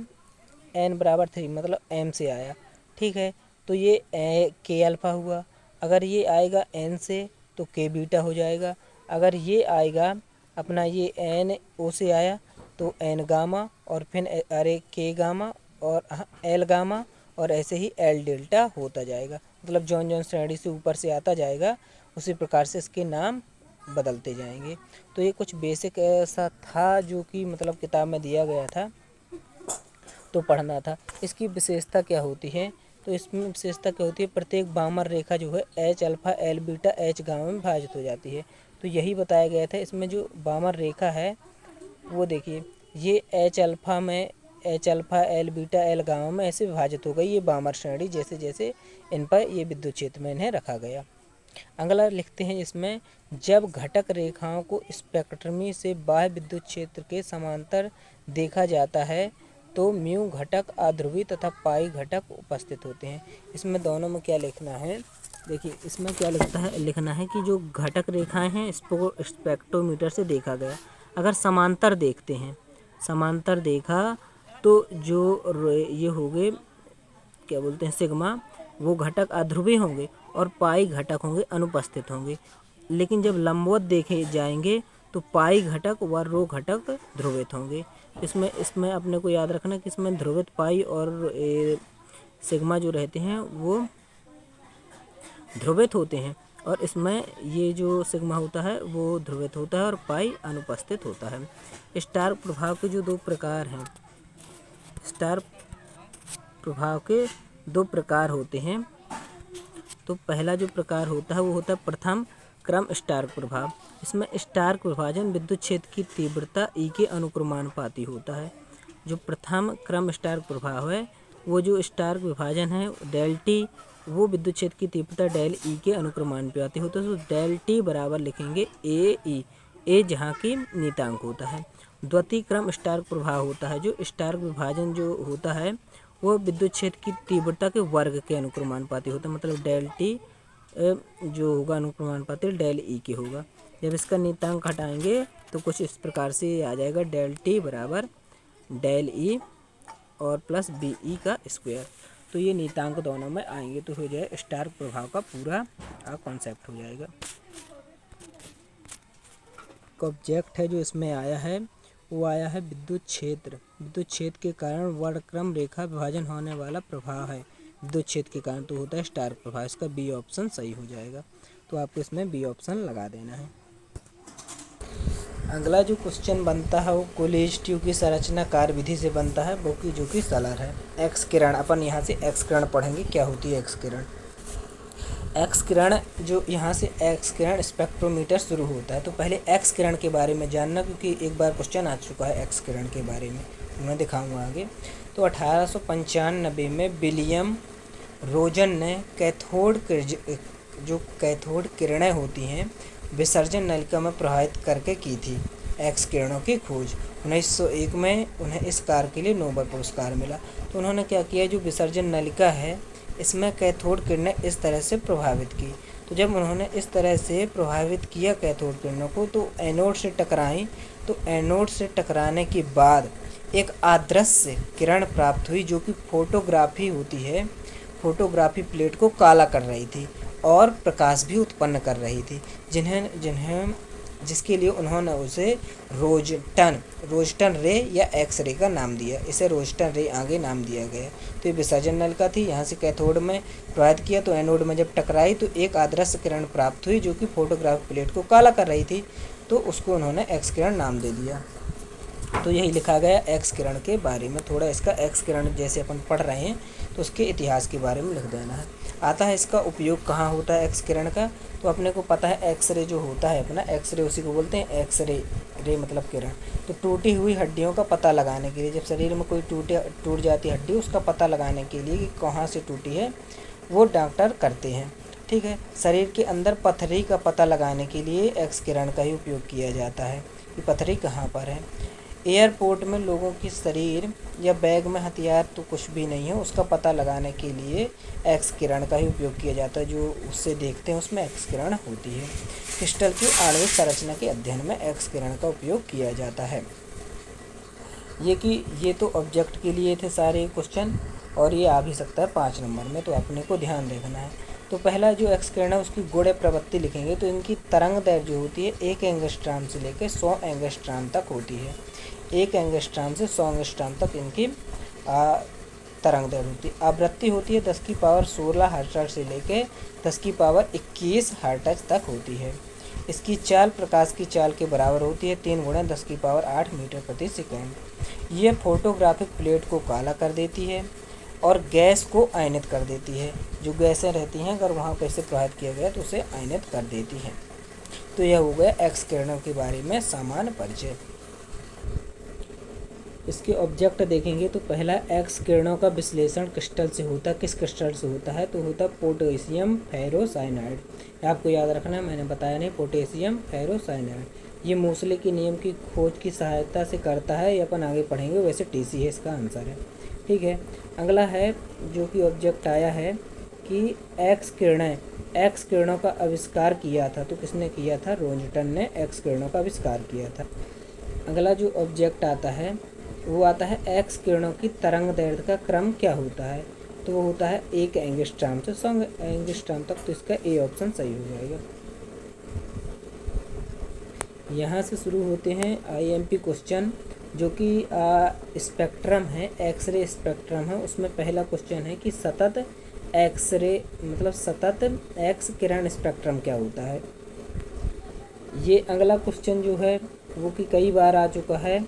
n बराबर 3 मतलब m से आया। ठीक है, तो ये के अल्फ़ा हुआ। अगर ये आएगा n से तो के बीटा हो जाएगा। अगर ये आएगा अपना ये n o से आया तो n गामा, और फिर अरे के गामा और l गामा, और ऐसे ही l डेल्टा होता जाएगा। मतलब जौन जौन श्रेणी से ऊपर से आता जाएगा उसी प्रकार से इसके नाम बदलते जाएंगे। तो ये कुछ बेसिक ऐसा था जो कि मतलब किताब में दिया गया था, तो पढ़ना था। इसकी विशेषता क्या होती है तो इसमें विशेषता क्या होती है, प्रत्येक बामर रेखा जो है H alpha L beta H gamma में विभाजित हो जाती है। तो यही बताया गया था। इसमें जो बामर रेखा है वो देखिए, ये H alpha L beta L gamma में ऐसे विभाजित हो गई ये बामर श्रेणी, जैसे जैसे इन पर ये विद्युत क्षेत्र में इन्हें रखा गया। अगला लिखते हैं इसमें, जब घटक रेखाओं को स्पेक्ट्रमी से बाह्य विद्युत क्षेत्र के समांतर देखा जाता है तो म्यू घटक अध्रुवी तथा पाई घटक उपस्थित होते हैं। इसमें दोनों में क्या लिखना है, देखिए इसमें क्या लिखना है कि जो घटक रेखाएं हैं इसको स्पेक्ट्रोमीटर से देखा गया। अगर समांतर देखते हैं, समांतर देखा तो जो ये हो गए क्या बोलते हैं सिग्मा, वो घटक अध्रुवी होंगे और पाई घटक होंगे अनुपस्थित होंगे। लेकिन जब लंबवत देखे जाएंगे तो पाई घटक व रो घटक ध्रुवित होंगे। इसमें अपने को याद रखना कि इसमें ध्रुवित पाई और सिग्मा जो रहते हैं वो ध्रुवित होते हैं, और इसमें ये जो सिग्मा होता है वो ध्रुवित होता है और पाई अनुपस्थित होता है। स्टार प्रभाव के जो दो प्रकार हैं, स्टार प्रभाव के दो प्रकार होते हैं। तो पहला जो प्रकार होता है वो होता है प्रथम क्रम स्टार प्रभाव। इसमें स्टार विभाजन विद्युत क्षेत्र की तीव्रता ई के अनुक्रमानुपाती होता है। जो प्रथम क्रम स्टार प्रभाव है वो जो स्टार विभाजन है डेल टी, वो विद्युत क्षेत्र की तीव्रता डेल ई के अनुक्रमानुपाती होता है। तो डेल टी बराबर लिखेंगे ए ई, ए जहाँ की नियतांक होता है। द्वितीय क्रम स्टार प्रभाव होता है, जो स्टार विभाजन जो होता है वो विद्युत क्षेत्र की तीव्रता के वर्ग के अनुक्रमानुपाती होता है। मतलब डेल टी जो होगा अनुक्रमानुपाती डेल ई के होगा। जब इसका नियतांक हटाएंगे तो कुछ इस प्रकार से आ जाएगा, डेल टी बराबर डेल ई और प्लस बी ई का स्क्वायर। तो ये नियतांक दोनों में आएंगे तो हो जाए स्टार प्रभाव का पूरा कॉन्सेप्ट हो जाएगा। ऑब्जेक्ट है जो इसमें आया है वो आया है विद्युत क्षेत्र। विद्युत क्षेत्र के कारण वर्णक्रम रेखा विभाजन होने वाला प्रभाव है विद्युत क्षेत्र के कारण, तो होता है स्टार प्रभाव। इसका बी ऑप्शन सही हो जाएगा। तो आपको इसमें बी ऑप्शन लगा देना है। अगला जो क्वेश्चन बनता है वो कोलेज ट्यूब की संरचना कार्य विधि से बनता है, वो की जो कि सलार है। एक्स किरण, अपन यहाँ से एक्स किरण पढ़ेंगे, क्या होती है एक्स किरण। एक्स किरण जो यहाँ से एक्स किरण स्पेक्ट्रोमीटर शुरू होता है। तो पहले एक्स किरण के बारे में जानना, क्योंकि एक बार क्वेश्चन आ चुका है एक्स किरण के बारे में, मैं दिखाऊंगा आगे। तो 1895 में विलियम रोजन ने कैथोड किरणें होती हैं विसर्जन नलिका में प्रवाहित करके की थी एक्स किरणों की खोज। 1901 में उन्हें इस कार्य के लिए नोबेल पुरस्कार मिला। तो उन्होंने क्या किया, जो विसर्जन नलिका है इसमें कैथोड किरणें इस तरह से प्रभावित की। तो जब उन्होंने इस तरह से प्रभावित किया कैथोड किरणों को तो एनोड से टकराई। तो एनोड से टकराने के बाद एक अदृश्य किरण प्राप्त हुई जो कि फोटोग्राफी होती है, फोटोग्राफी प्लेट को काला कर रही थी और प्रकाश भी उत्पन्न कर रही थी, जिसके लिए उन्होंने उसे रोजटन रे या एक्स रे का नाम दिया। इसे रोजटन रे आगे नाम दिया गया। तो ये विसर्जन नलिका थी, यहाँ से कैथोड में प्रवाहित किया तो एनोड में जब टकराई तो एक अदृश्य किरण प्राप्त हुई जो कि फोटोग्राफी प्लेट को काला कर रही थी, तो उसको उन्होंने एक्स किरण नाम दे दिया। तो यही लिखा गया एक्स किरण के बारे में। थोड़ा इसका एक्स किरण जैसे अपन पढ़ रहे हैं तो उसके इतिहास के बारे में लिख देना है। आता है इसका उपयोग कहाँ होता है एक्स किरण का, तो अपने को पता है एक्स रे जो होता है अपना, एक्स रे उसी को बोलते हैं एक्स रे मतलब किरण। तो टूटी हुई हड्डियों का पता लगाने के लिए, जब शरीर में कोई टूट जाती हड्डी उसका पता लगाने के लिए कि कहाँ से टूटी है वो डॉक्टर करते हैं। ठीक है, शरीर के अंदर पथरी का पता लगाने के लिए एक्स किरण का ही उपयोग किया जाता है कि पथरी कहाँ पर है। एयरपोर्ट में लोगों की शरीर या बैग में हथियार तो कुछ भी नहीं है, उसका पता लगाने के लिए एक्स किरण का ही उपयोग किया जाता है। जो उससे देखते हैं उसमें एक्स किरण होती है। क्रिस्टल की आणविक संरचना के अध्ययन में एक्स किरण का उपयोग किया जाता है। ये तो ऑब्जेक्ट के लिए थे सारे क्वेश्चन, और ये आ भी सकता है 5 नंबर में, तो अपने को ध्यान रखना है। तो पहला जो एक्स किरण है उसकी गुण प्रवृत्ति लिखेंगे। तो इनकी तरंग दैर्घ्य जो होती है 1 एंगस्ट्रॉम से लेकर 100 एंगस्ट्रॉम तक होती है। 1 एंगस्ट्रॉम से 100 एंगस्ट्रॉम तक इनकी तरंग दैर्घ्य होती है। आवृत्ति होती है 10⁻16 हर्ट्ज से लेकर 10⁻21 हर्ट्ज तक होती है। इसकी चाल प्रकाश की चाल के बराबर होती है 3 × 10⁸ मीटर प्रति सेकेंड। ये फोटोग्राफिक प्लेट को काला कर देती है। और गैस को आयनित कर देती है। जो गैसें रहती हैं अगर वहाँ पर इसे प्रवाहित किया गया तो उसे आयनित कर देती हैं। तो यह हो गया एक्स किरणों के बारे में सामान्य परिचय। इसके ऑब्जेक्ट देखेंगे तो पहला, एक्स किरणों का विश्लेषण क्रिस्टल से होता, किस क्रिस्टल से होता है? तो होता पोटेशियम फेरोसाइनाइड। आपको याद रखना है, मैंने बताया नहीं, पोटेशियम फेरोसाइनाइड। ये मोसले के नियम की खोज की सहायता से करता है, ये अपन आगे पढ़ेंगे। वैसे टीसी है इसका आंसर है, ठीक है। अगला है जो कि ऑब्जेक्ट आया है कि एक्स किरणों का आविष्कार किया था। तो किसने किया था? रोंजटन ने एक्स किरणों का आविष्कार किया था। अगला जो ऑब्जेक्ट आता है वो आता है एक्स किरणों की तरंग दैर्ध्य का क्रम क्या होता है? तो वो होता है 1 एंगस्ट्रॉम से 100 एंगस्ट्रॉम तक। तो इसका ए ऑप्शन सही हो जाएगा। यहाँ से शुरू होते हैं आईएमपी क्वेश्चन, जो कि स्पेक्ट्रम है, एक्सरे स्पेक्ट्रम है। उसमें पहला क्वेश्चन है कि सतत एक्सरे मतलब सतत एक्स किरण स्पेक्ट्रम क्या होता है? ये अगला क्वेश्चन जो है वो कि कई बार आ चुका है।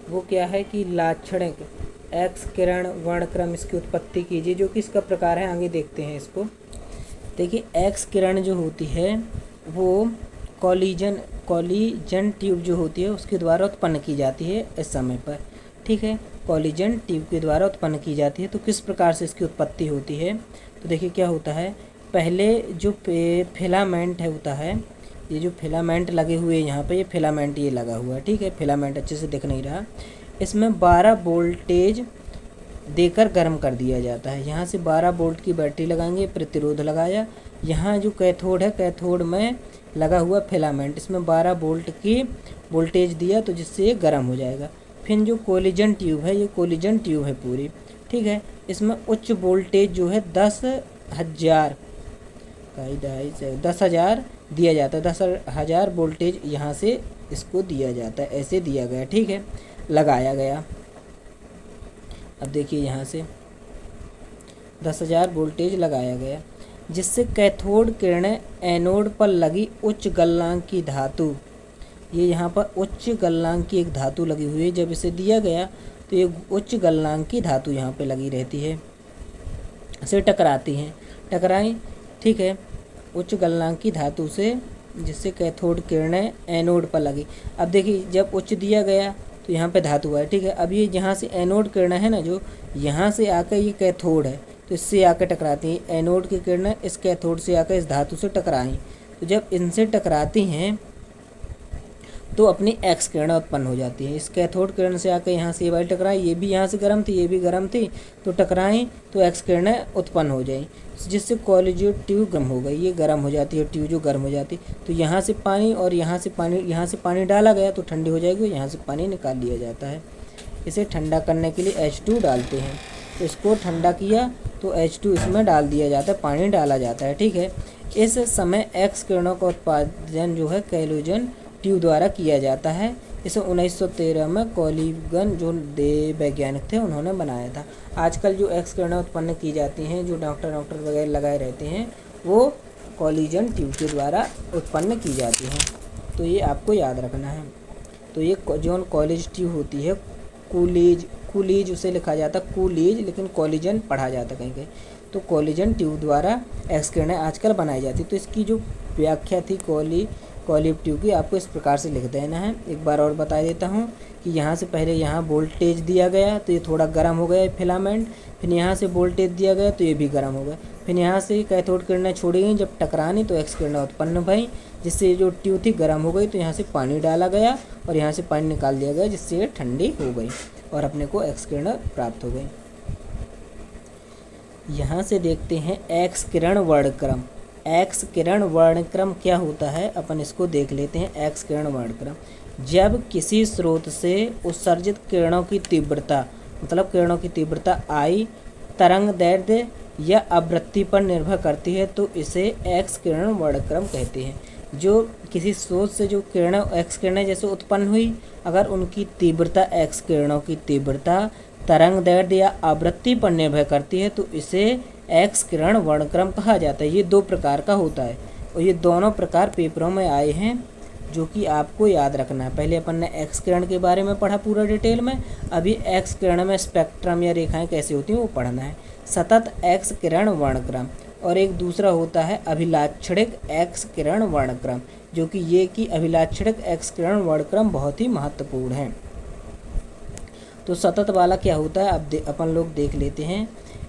वो क्या है कि लाक्षणिक एक्स किरण वर्णक्रम, इसकी उत्पत्ति कीजिए। जो कि इसका प्रकार है, आगे देखते हैं इसको। देखिए, एक्स किरण जो होती है वो कॉलिजन ट्यूब जो होती है उसके द्वारा उत्पन्न की जाती है इस समय पर, ठीक है। कॉलिजन ट्यूब के द्वारा उत्पन्न की जाती है। तो किस प्रकार से इसकी उत्पत्ति होती है? तो देखिए क्या होता है, पहले जो फिलामेंट है होता है, ये जो फिलामेंट लगे हुए यहाँ पे, ये फिलामेंट ये लगा हुआ है, ठीक है। फिलामेंट अच्छे से दिख नहीं रहा। इसमें 12 वोल्टेज देकर गर्म कर दिया जाता है। यहाँ से 12 वोल्ट की बैटरी लगाएंगे, प्रतिरोध लगाया। यहाँ जो कैथोड है, कैथोड में लगा हुआ फिलामेंट, इसमें 12 वोल्ट की वोल्टेज दिया तो जिससे ये गर्म हो जाएगा। फिर जो कोलिजन ट्यूब है, ये कोलिजन ट्यूब है पूरी, ठीक है। इसमें उच्च वोल्टेज जो है 10,000 दिया जाता है। 10,000 वोल्टेज यहाँ से इसको दिया जाता है, ऐसे दिया गया, ठीक है, लगाया गया। अब देखिए यहाँ से 10,000 वोल्टेज लगाया गया, जिससे कैथोड किरणें एनोड पर लगी उच्च गलनांक की धातु, ये यहाँ पर उच्च गलनांक की एक धातु लगी हुई है। जब इसे दिया गया तो ये उच्च गलनांक की धातु यहाँ पे लगी रहती है, इसे टकराती हैं, टकराई, ठीक है, उच्च गलनांक की धातु से, जिससे कैथोड किरणें एनोड पर लगी। अब देखिए जब उच्च दिया गया तो यहाँ पे धातु है, ठीक है। अब ये यहाँ से एनोड किरणें है ना, जो यहाँ से आकर ये कैथोड है तो इससे आकर टकराती हैं। एनोड की किरणें इस कैथोड से आकर इस धातु से टकराई। तो जब इनसे टकराती हैं तो अपनी एक्स किरणें उत्पन्न हो जाती हैं। इस कैथोड किरण से आकर यहाँ से ये वाली टकराई, ये भी यहाँ से गर्म थी, ये भी गर्म थी, तो टकराई तो एक्स किरणें उत्पन्न हो जाई, जिससे कॉलिजन ट्यूब गर्म हो गई। ये गर्म हो जाती है, ट्यूब जो गर्म हो जाती, तो यहाँ से पानी और यहाँ से पानी डाला गया तो ठंडी हो जाएगी, यहाँ से पानी निकाल लिया जाता है। इसे ठंडा करने के लिए H2 डालते हैं। तो इसको ठंडा किया तो H2 इसमें डाल दिया जाता है, पानी डाला जाता है, ठीक है। इस समय एक्स किरणों का उत्पादन जो है कॉलिजन ट्यूब द्वारा किया जाता है। इसे 1913 में कॉलिगन जो वैज्ञानिक थे उन्होंने बनाया था। आजकल जो एक्स किरणें उत्पन्न की जाती हैं, जो डॉक्टर वगैरह लगाए रहते हैं, वो कॉलिजन ट्यूब के द्वारा उत्पन्न की जाती हैं। तो ये आपको याद रखना है। तो ये जो कॉलेज ट्यूब होती है, कूलीज उसे लिखा जाता है कूलीज, लेकिन कॉलिजन पढ़ा जाता कहीं कहीं। तो कॉलिजन ट्यूब द्वारा एक्स किरणें आजकल बनाई जाती। तो इसकी जो व्याख्या थी कॉलिव ट्यूब की, आपको इस प्रकार से लिख देना है। एक बार और बता देता हूँ कि यहाँ से पहले यहाँ वोल्टेज दिया गया तो ये थोड़ा गर्म हो गया फिलामेंट, फिर यहाँ से वोल्टेज दिया गया तो ये भी गर्म हो गया, फिर यहाँ से कैथोड किरणें छोड़ी गई, जब टकरानी तो एक्स किरणें उत्पन्न भई, जिससे जो ट्यूब थी गर्म हो गई। तो यहाँ से पानी डाला गया और यहाँ से पानी निकाल दिया गया, जिससे ये ठंडी हो गई और अपने को एक्स किरणें प्राप्त हो गई। यहाँ से देखते हैं एक्स किरण वर्णक्रम। एक्स किरण वर्णक्रम क्या होता है, अपन इसको देख लेते हैं। एक्स किरण वर्णक्रम, जब किसी स्रोत से उत्सर्जित किरणों की तीव्रता, मतलब किरणों की तीव्रता आई, तरंग दैर्ध्य या आवृत्ति पर निर्भर करती है तो इसे एक्स किरण वर्णक्रम कहते हैं। जो किसी स्रोत से जो किरणें एक्स किरणें जैसे उत्पन्न हुई, अगर उनकी तीव्रता एक्स किरणों की तीव्रता तरंग दैर्ध्य या आवृत्ति पर निर्भर करती है तो इसे एक्स किरण वर्णक्रम कहा जाता है। ये दो प्रकार का होता है और ये दोनों प्रकार पेपरों में आए हैं, जो कि आपको याद रखना है। पहले अपन ने एक्स किरण के बारे में पढ़ा पूरा डिटेल में, अभी एक्स किरण में स्पेक्ट्रम या रेखाएं कैसे होती हैं वो पढ़ना है। सतत एक्स किरण वर्णक्रम, और एक दूसरा होता है अभिलाक्षणिक एक्स किरण वर्णक्रम, जो कि ये कि अभिलाक्षणिक एक्स किरण वर्णक्रम बहुत ही महत्वपूर्ण है। तो सतत वाला क्या होता है, अब अपन लोग देख लेते हैं।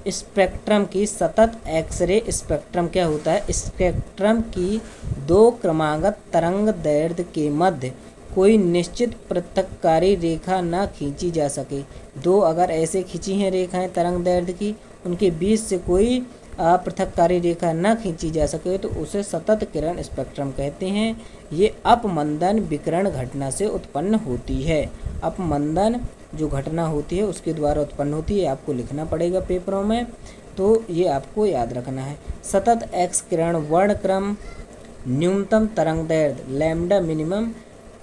स्पेक्ट्रम की सतत एक्सरे स्पेक्ट्रम क्या होता है, स्पेक्ट्रम की दो क्रमागत तरंग दैर्ध्य के मध्य कोई निश्चित पृथक्कारी रेखा ना खींची जा सके। दो अगर ऐसे खींची हैं रेखाएं तरंग दैर्ध्य की, उनके बीच से कोई पृथक्कारी रेखा ना खींची जा सके तो उसे सतत किरण स्पेक्ट्रम कहते हैं। ये अपमंदन विकिरण घटना से उत्पन्न होती है। अपमंदन जो घटना होती है उसके द्वारा उत्पन्न होती है, आपको लिखना पड़ेगा पेपरों में, तो ये आपको याद रखना है। सतत एक्स किरण वर्णक्रम न्यूनतम तरंग दैर्ध्य लैम्डा मिनिमम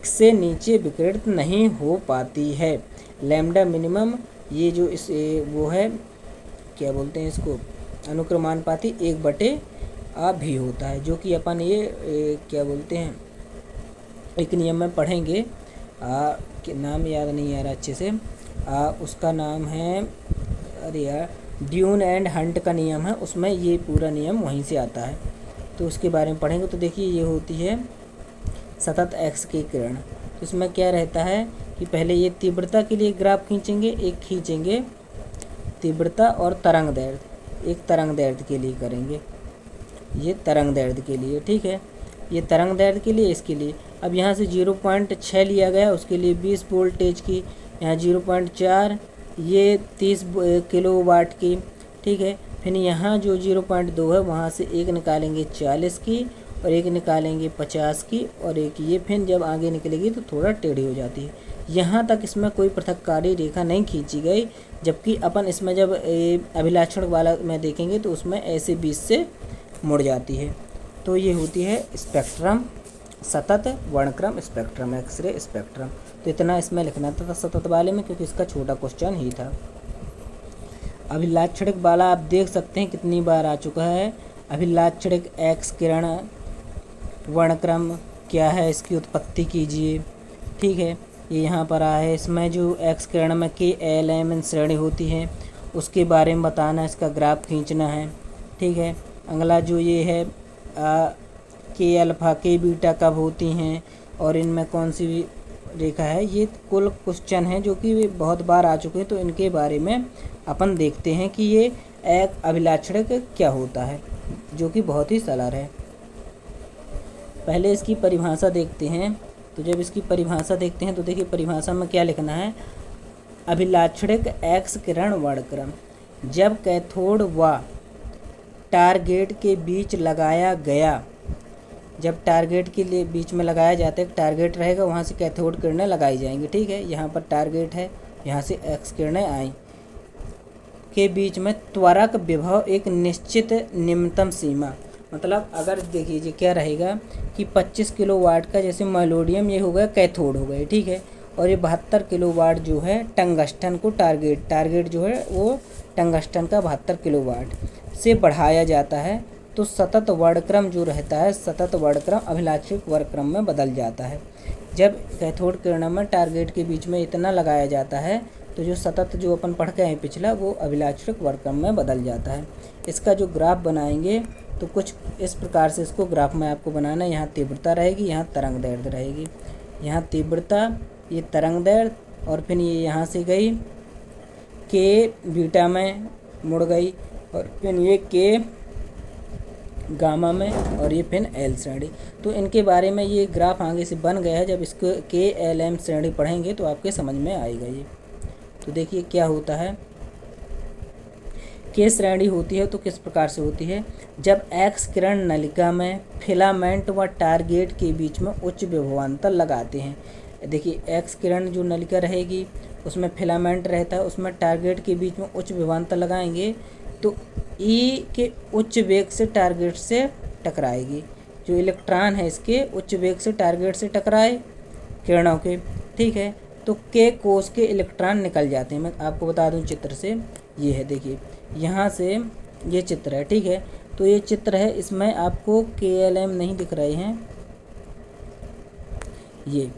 से नीचे विकिरित नहीं हो पाती है। लैम्डा मिनिमम ये जो इस वो है, क्या बोलते हैं इसको, अनुक्रमानुपाती 1/a भी होता है, जो कि अपन ये क्या बोलते हैं एक नियम में पढ़ेंगे, नाम याद नहीं आ रहा अच्छे से, उसका नाम है, अरे यार, ड्यून एंड हंट का नियम है, उसमें ये पूरा नियम वहीं से आता है, तो उसके बारे में पढ़ेंगे। तो देखिए ये होती है सतत एक्स की किरण। तो इसमें क्या रहता है कि पहले ये तीव्रता के लिए ग्राफ खींचेंगे, एक खींचेंगे तीव्रता और तरंग दैर्ध्य, एक तरंग दैर्ध्य के लिए करेंगे, ये तरंग दैर्ध्य के लिए, ठीक है, ये तरंग दैर्ध्य के लिए, इसके लिए। अब यहाँ से 0.6 लिया गया, उसके लिए 20 वोल्टेज की, यहाँ 0.4 ये 30 किलोवाट की, ठीक है। फिर यहाँ जो 0.2 है वहाँ से एक निकालेंगे 40 की और एक निकालेंगे 50 की, और एक ये फिर जब आगे निकलेगी तो थोड़ा टेढ़ी हो जाती है। यहाँ तक इसमें कोई पृथक्कारी रेखा नहीं खींची गई, जबकि अपन इसमें जब अभिलाक्षण वाला में देखेंगे तो उसमें ऐसे बीच से मुड़ जाती है। तो ये होती है स्पेक्ट्रम, सतत वर्णक्रम स्पेक्ट्रम, एक्सरे स्पेक्ट्रम। तो इतना इसमें लिखना था सतत वाले में, क्योंकि इसका छोटा क्वेश्चन ही था। अभिलाक्षणिक वाला आप देख सकते हैं कितनी बार आ चुका है। अभिलाक्षणिक एक्स किरण वर्णक्रम क्या है, इसकी उत्पत्ति कीजिए, ठीक है, ये यहाँ पर आया है। इसमें जो एक्स किरण में KLM श्रेणी होती है उसके बारे में बताना, इसका ग्राफ खींचना है, ठीक है। अगला जो ये है K अल्फ़ा K बीटा कब होती हैं और इनमें कौन सी रेखा है, ये कुल क्वेश्चन है जो कि बहुत बार आ चुके हैं, तो इनके बारे में अपन देखते हैं कि ये एक अभिलाक्षणिक क्या होता है, जो कि बहुत ही सरल है। पहले इसकी परिभाषा देखते हैं। तो जब इसकी परिभाषा देखते हैं तो देखिए परिभाषा में क्या लिखना है, अभिलाक्षणिक एक्स किरण वर्णक्रम जब कैथोड व टारगेट के बीच लगाया गया, जब टारगेट के लिए बीच में लगाया जाता है, टारगेट रहेगा वहाँ से कैथोड किरणें लगाई जाएंगी, ठीक है। यहाँ पर टारगेट है, यहाँ से एक्स किरणें आई, के बीच में त्वरक विभव एक निश्चित निम्नतम सीमा, मतलब अगर देखिए क्या रहेगा कि 25 किलोवाट का जैसे मेलोडियम ये हो गया कैथोड हो गए, ठीक है, और ये 72 किलोवाट जो है टंगस्टन को टारगेट जो है वो टंगस्टन का 72 किलोवाट से बढ़ाया जाता है, तो सतत वर्णक्रम जो रहता है, सतत वर्णक्रम अभिलाक्षणिक वर्णक्रम में बदल जाता है। जब कैथोड किरणों में टारगेट के बीच में इतना लगाया जाता है तो जो सतत जो अपन पढ़ के आए पिछला वो अभिलाक्षणिक वर्णक्रम में बदल जाता है। इसका जो ग्राफ बनाएंगे तो कुछ इस प्रकार से इसको ग्राफ में आपको बनाना है। यहाँ तीव्रता रहेगी, यहाँ तरंग दैर्ध्य रहेगी, यहाँ तीव्रता, ये तरंग दैर्ध्य, और फिर ये यहाँ से गई K बीटा में मुड़ गई, और फिर ये K गामा में, और ये फिर L श्रेणी। तो इनके बारे में ये ग्राफ आगे से बन गया है, जब इसको KLM श्रेणी पढ़ेंगे तो आपके समझ में आएगा ये। तो देखिए क्या होता है, K श्रेणी होती है तो किस प्रकार से होती है, जब एक्स किरण नलिका में फिलामेंट व टारगेट के बीच में उच्च विभवांतर लगाते हैं। देखिए एक्स किरण जो नलिका रहेगी उसमें फिलामेंट रहता है, उसमें टारगेट के बीच में उच्च विभवांतर लगाएंगे तो E के उच्च वेग से टारगेट से टकराएगी, जो इलेक्ट्रॉन है इसके उच्च वेग से टारगेट से टकराए किरणों के, ठीक है, तो K कोष के इलेक्ट्रॉन निकल जाते हैं। मैं आपको बता दूं चित्र से, ये है देखिए यहाँ से ये चित्र है, ठीक है, तो ये चित्र है, इसमें आपको KLM नहीं दिख रहे हैं, ये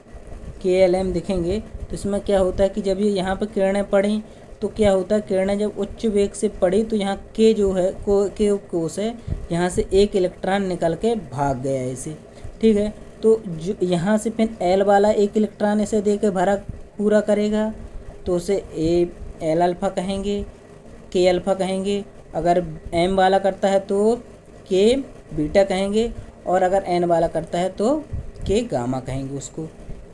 KLM दिखेंगे। तो इसमें क्या होता है कि जब ये यहाँ पर किरणें पड़ी
तो क्या होता है, किरणें जब उच्च वेग से पड़ी तो यहाँ के जो है के कोश है, यहाँ से एक इलेक्ट्रॉन निकल के भाग गया ऐसे, ठीक है। तो जो यहाँ से फिर एल वाला एक इलेक्ट्रॉन इसे दे के भरा पूरा करेगा, तो उसे एल अल्फ़ा कहेंगे, के अल्फ़ा कहेंगे। अगर एम वाला करता है तो के बीटा कहेंगे, और अगर एन वाला करता है तो के गामा कहेंगे उसको।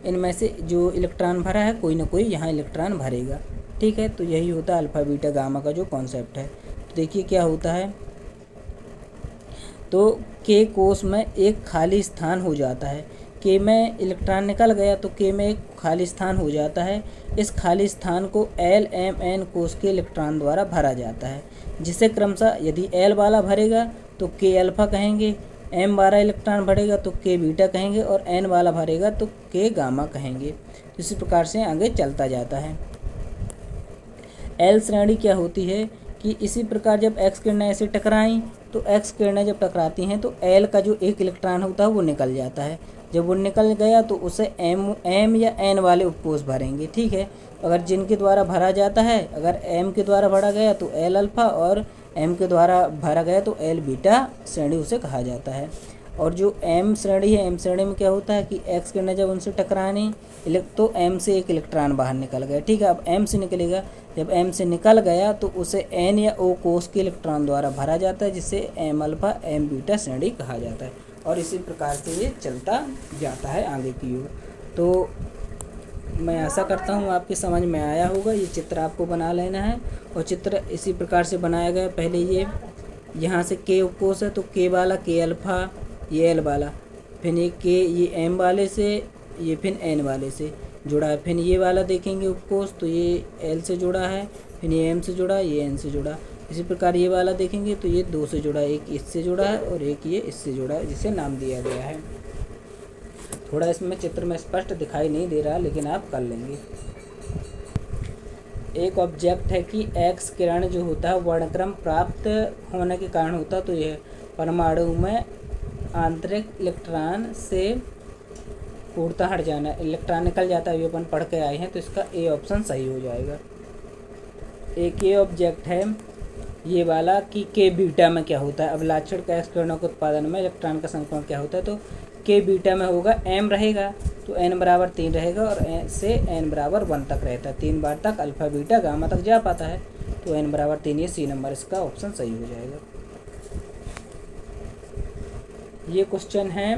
इनमें से जो इलेक्ट्रॉन भरा है कोई ना कोई यहाँ इलेक्ट्रॉन भरेगा, ठीक है। तो यही होता है अल्फ़ा बीटा गामा का जो कॉन्सेप्ट है। तो देखिए क्या होता है, तो के कोश में एक खाली स्थान हो जाता है, के में इलेक्ट्रॉन निकल गया तो के में एक खाली स्थान हो जाता है। इस खाली स्थान को एल एम एन कोश के इलेक्ट्रॉन द्वारा भरा जाता है, जिसे क्रमशः यदि एल वाला भरेगा तो के अल्फ़ा कहेंगे, एम वाला इलेक्ट्रॉन भरेगा तो के बीटा कहेंगे, और एन वाला भरेगा तो के गामा कहेंगे। इसी प्रकार से आगे चलता जाता है। एल श्रेणी क्या होती है कि इसी प्रकार जब एक्स किरणें ऐसे टकराएं तो एक्स किरणें जब टकराती हैं तो एल का जो एक इलेक्ट्रॉन होता है वो निकल जाता है। जब वो निकल गया तो उसे एम या एन वाले उपकोष भरेंगे, ठीक है। अगर जिनके द्वारा भरा जाता है, अगर एम के द्वारा भरा गया तो एल अल्फ़ा, और एम के द्वारा भरा गया तो एल बीटा श्रेणी उसे कहा जाता है। और जो एम श्रेणी है, एम श्रेणी में क्या होता है कि एक्स किरणें जब उनसे टकरानी तो एम से एक इलेक्ट्रॉन बाहर निकल गया, ठीक है। अब एम से निकलेगा, जब एम से निकल गया तो उसे एन या ओ कोश के इलेक्ट्रॉन द्वारा भरा जाता है, जिसे एम अल्फ़ा एम बीटा श्रेणी कहा जाता है। और इसी प्रकार से ये चलता जाता है आगे की ओर। तो मैं आशा करता हूँ आपकी समझ में आया होगा। ये चित्र आपको बना लेना है, और चित्र इसी प्रकार से बनाया गया। पहले ये यहाँ से के उपकोष है तो के वाला के अल्फ़ा, ये एल वाला, फिर ये के ये एम वाले से, ये फिर एन वाले से जुड़ा है। फिर ये वाला देखेंगे उपकोष तो ये एल से जुड़ा है, फिर ये एम से जुड़ा, ये एन से जुड़ा। इसी प्रकार ये वाला देखेंगे तो ये दो से जुड़ा है, एक इससे जुड़ा है और एक ये इससे जुड़ा है, जिसे नाम दिया गया है। थोड़ा इसमें चित्र में स्पष्ट दिखाई नहीं दे रहा, लेकिन आप कर लेंगे। एक ऑब्जेक्ट है कि एक्स किरण जो होता है वर्णक्रम प्राप्त होने के कारण होता है, तो यह परमाणु में आंतरिक इलेक्ट्रॉन से पूर्णतः हट जाना, इलेक्ट्रॉन निकल जाता है, ये अपन पढ़ के आए हैं, तो इसका ए ऑप्शन सही हो जाएगा। एक ये ऑब्जेक्ट है ये वाला कि के बीटा में क्या होता है। अब लाक्षणिक का एक्स किरणों के उत्पादन में इलेक्ट्रॉन का संक्रमण क्या होता है, तो के बीटा में होगा एम रहेगा तो एन बराबर 3 रहेगा, और से एन बराबर 1 तक रहता है। 3 बार तक अल्फ़ा बीटा गामा तक जा पाता है, तो एन बराबर 3, ये सी नंबर इसका ऑप्शन सही हो जाएगा। ये क्वेश्चन है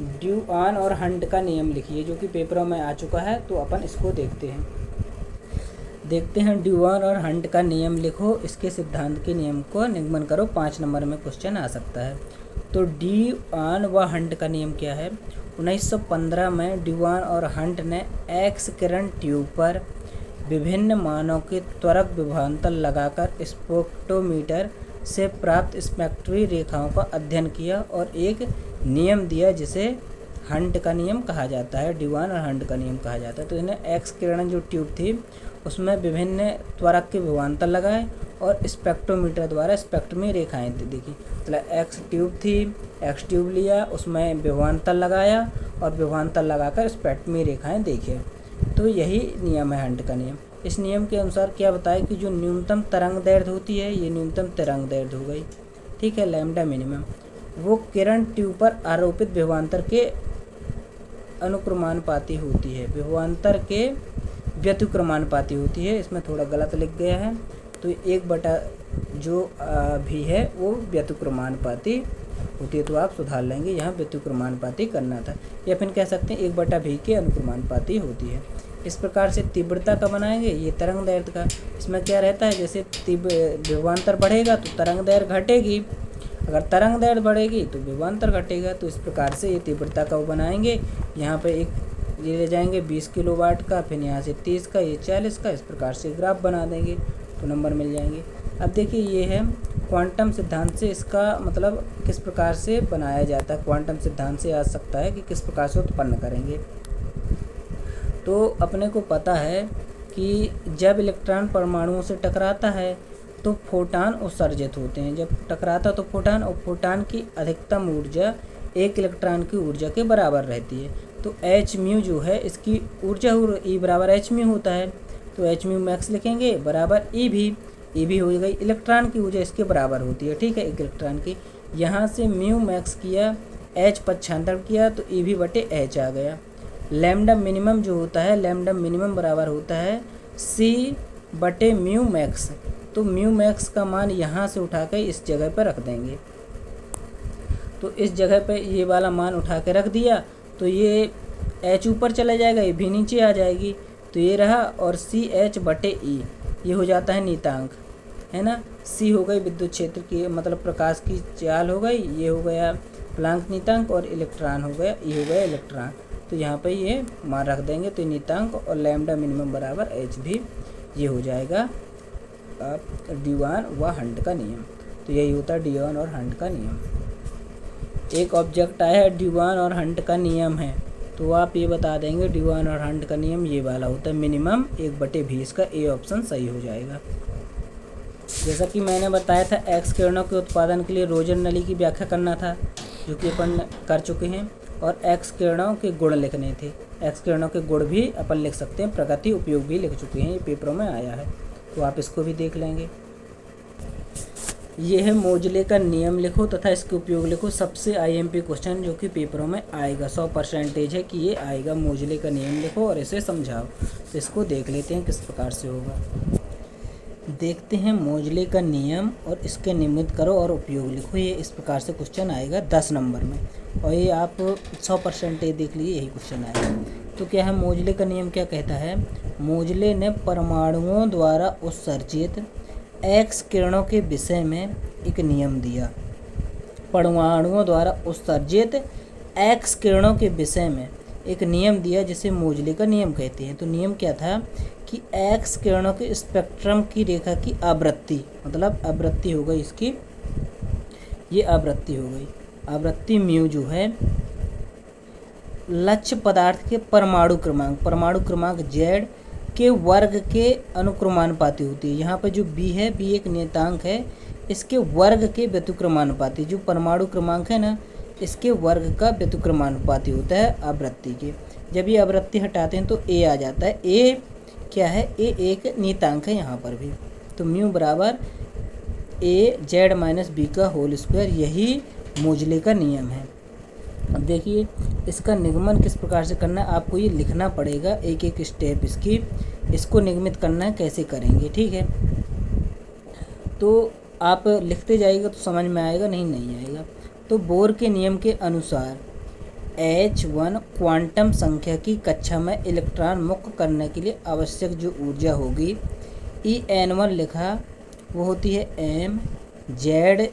ड्यूआन और हंट का नियम लिखिए, जो कि पेपरों में आ चुका है, तो अपन इसको देखते हैं। ड्यूआन और हंट का नियम लिखो, इसके सिद्धांत के नियम को निगमन करो। 5 नंबर में क्वेश्चन आ सकता है। तो ड्यूआन व हंट का नियम क्या है। 1915 में ड्यूआन और हंट ने एक्स किरण ट्यूब पर विभिन्न मानों के त्वरक विभवांतर लगाकर स्पेक्ट्रोमीटर से प्राप्त स्पेक्ट्री रेखाओं का अध्ययन किया और एक नियम दिया, जिसे हंट का नियम कहा जाता है, ड्यूआन और हंट का नियम कहा जाता है। तो इन्हें एक्स किरण जो ट्यूब थी उसमें विभिन्न त्वरक के विभवांतर लगाए और स्पेक्ट्रोमीटर द्वारा स्पेक्ट्रमी रेखाएं देखी। मतलब एक्स ट्यूब थी, एक्स ट्यूब लिया, उसमें विभवांतर लगाया और विभवांतर लगाकर स्पेक्ट्रमी रेखाएं देखे। तो यही नियम है हंट का नियम। इस नियम के अनुसार क्या बताया कि जो न्यूनतम तरंग दैर्ध्य होती है, ये न्यूनतम तरंग दैर्ध्य हो गई, ठीक है, लैम्डा मिनिमम, वो किरण ट्यूब पर आरोपित विभवांतर के अनुक्रमानुपाती होती है, विभवांतर के व्यतिक्रमानुपाती होती है। इसमें थोड़ा गलत लिख गया है, तो 1/, जो भी है वो व्यतिक्रमानुपाती होती है, तो आप सुधार लेंगे, यहाँ व्यतिक्रमानुपाती करना था, या फिर कह सकते हैं 1/v के अनुक्रमानुपाती होती है। इस प्रकार से तीव्रता का बनाएंगे, ये तरंग दैर्ध्य का। इसमें क्या रहता है, जैसे विभवांतर बढ़ेगा तो तरंग दैर्ध्य घटेगी, अगर तरंग दैर्ध्य बढ़ेगी तो विभवांतर घटेगा। तो इस प्रकार से ये तीव्रता का वो बनाएंगे। यहाँ पे एक ये ले जाएंगे 20 किलोवाट का, फिर यहाँ से 30 का, ये 40 का, इस प्रकार से ग्राफ बना देंगे तो नंबर मिल जाएंगे। अब देखिए ये है क्वांटम सिद्धांत से इसका मतलब किस प्रकार से बनाया जाता है। क्वांटम सिद्धांत से आ सकता है कि किस प्रकार से उत्पन्न करेंगे। तो अपने को पता है कि जब इलेक्ट्रॉन परमाणुओं से टकराता है तो फोटान उत्सर्जित होते हैं। जब टकराता तो फोटान, और फोटान की अधिकतम ऊर्जा एक इलेक्ट्रॉन की ऊर्जा के बराबर रहती है। तो एच म्यू जो है इसकी ऊर्जा E बराबर एच म्यू होता है। तो एच म्यू मैक्स लिखेंगे बराबर ई भी हो गई। इलेक्ट्रॉन की ऊर्जा इसके बराबर होती है, ठीक है, एक इलेक्ट्रॉन की। यहाँ से म्यू मैक्स किया, एच पक्षांतर किया तो ई भी बटे एच आ गया। लैम्डा मिनिमम जो होता है, लैम्डा मिनिमम बराबर होता है सी बटे म्यू मैक्स। तो म्यू मैक्स का मान यहाँ से उठा कर इस जगह पर रख देंगे। तो इस जगह पे ये वाला मान उठा के रख दिया तो ये एच ऊपर चला जाएगा, ये भी नीचे आ जाएगी, तो ये रहा। और सी एच बटे ई ये हो जाता है नीतांक, है ना। सी हो गई विद्युत क्षेत्र की, मतलब प्रकाश की चाल हो गई, ये हो गया प्लांक नीतांक, और इलेक्ट्रॉन हो गया, ई हो गया इलेक्ट्रॉन। तो यहाँ पे ये मान रख देंगे तो नीतांक और लैम्डा मिनिमम बराबर एच भी ये हो जाएगा डिवान व हंट का नियम। तो यही होता है डिवान और हंट का नियम। एक ऑब्जेक्ट आया है डिवान और हंट का नियम है, तो आप ये बता देंगे डिवान और हंट का नियम ये वाला होता है मिनिमम 1/v। इसका ए ऑप्शन सही हो जाएगा। जैसा कि मैंने बताया था एक्स किरणों के उत्पादन के लिए रोजर नली की व्याख्या करना था, जो कि अपन कर चुके हैं, और एक्स किरणों के गुण लिखने थे। एक्स किरणों के गुण भी अपन लिख सकते हैं, प्रगति उपयोग भी लिख चुके हैं, ये पेपरों में आया है, तो आप इसको भी देख लेंगे। ये है मोजले का नियम लिखो तथा इसके उपयोग लिखो। सबसे आईएमपी क्वेश्चन जो कि पेपरों में आएगा, 100% है कि ये आएगा। मोजले का नियम लिखो और इसे समझाओ। तो इसको देख लेते हैं किस प्रकार से होगा। देखते हैं मोजले का नियम और इसके नियमित करो और उपयोग लिखो। ये इस प्रकार से क्वेश्चन आएगा 10 नंबर में, और ये आप 100% देख लीजिए, यही क्वेश्चन आएगा। तो क्या है मोजले का नियम, क्या कहता है? मोजले ने परमाणुओं द्वारा उत्सर्जित एक्स किरणों के विषय में एक नियम दिया। परमाणुओं द्वारा उत्सर्जित एक्स किरणों के विषय में एक नियम दिया जिसे मोजले का नियम कहते हैं। तो नियम क्या था कि एक्स किरणों के स्पेक्ट्रम की रेखा की आवृत्ति, मतलब आवृत्ति हो गई इसकी, ये आवृत्ति हो गई, आवृत्ति म्यू जो है लक्ष्य पदार्थ के परमाणु क्रमांक जेड के वर्ग के अनुक्रमानुपाती होती है। यहाँ पर जो बी है, बी एक नियतांक है, इसके वर्ग के व्यतिक्रमानुपाती, जो परमाणु क्रमांक है ना, इसके वर्ग का व्यतिक्रमानुपाती होता है आवृत्ति के। जब ये आवृत्ति हटाते हैं तो ए आ जाता है। ए क्या है? ए एक नियतांक है यहाँ पर भी। तो म्यू बराबर ए जेड माइनस बी का होल स्क्वायर, यही मोजले का नियम है। अब देखिए इसका निगमन किस प्रकार से करना है, आपको ये लिखना पड़ेगा एक एक स्टेप इसको निगमित करना है, कैसे करेंगे, ठीक है। तो आप लिखते जाइएगा तो समझ में आएगा, नहीं आएगा। तो बोर के नियम के अनुसार H1 क्वांटम संख्या की कक्षा में इलेक्ट्रॉन मुक्त करने के लिए आवश्यक जो ऊर्जा होगी En1 लिखा, वो होती है m z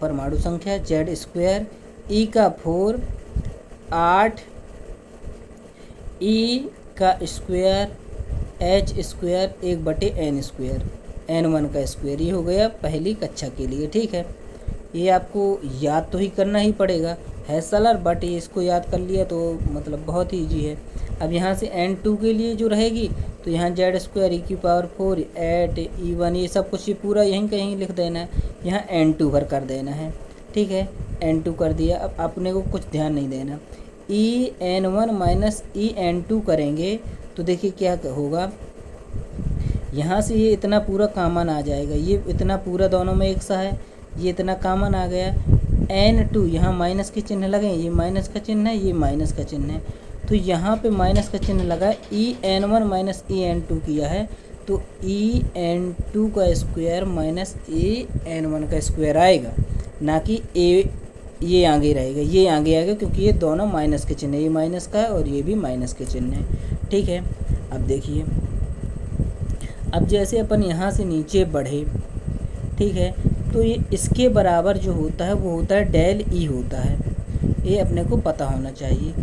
परमाणु संख्या z स्क्वायर, E का 4 8 E का square H square 1/n square, N1 का स्क्वायर। ये हो गया पहली कक्षा के लिए, ठीक है। ये आपको याद तो ही करना ही पड़ेगा, है सरल, बट ये इसको याद कर लिया तो मतलब बहुत ही ईजी है। अब यहाँ से N2 के लिए जो रहेगी तो यहाँ z स्क्वायर E की पावर 4 8 E1 ये सब कुछ ये पूरा यहीं कहीं लिख देना है, यहाँ N2 भर कर देना है, ठीक है। N2 कर दिया। अब अपने को कुछ ध्यान नहीं देना, En1 माइनस En2 करेंगे तो देखिए क्या होगा, यहाँ से ये इतना पूरा कॉमन आ जाएगा, ये इतना पूरा दोनों में एक सा है, ये इतना कॉमन आ गया। N2 यहाँ माइनस के चिन्ह लगे, ये माइनस का चिन्ह है, ये माइनस का चिन्ह है, तो यहाँ पे माइनस का चिन्ह लगा, En1 माइनस En2 किया है, तो En2 का स्क्वायर माइनस En1 का स्क्वायर आएगा, ना कि ये आगे रहेगा, ये आगे आएगा, क्योंकि ये दोनों माइनस के चिन्ह है, ये माइनस का है और ये भी माइनस के चिन्ह है, ठीक है। अब देखिए, अब जैसे अपन यहाँ से नीचे बढ़े, ठीक है, तो ये इसके बराबर जो होता है वो होता है डेल ई होता है, ये अपने को पता होना चाहिए।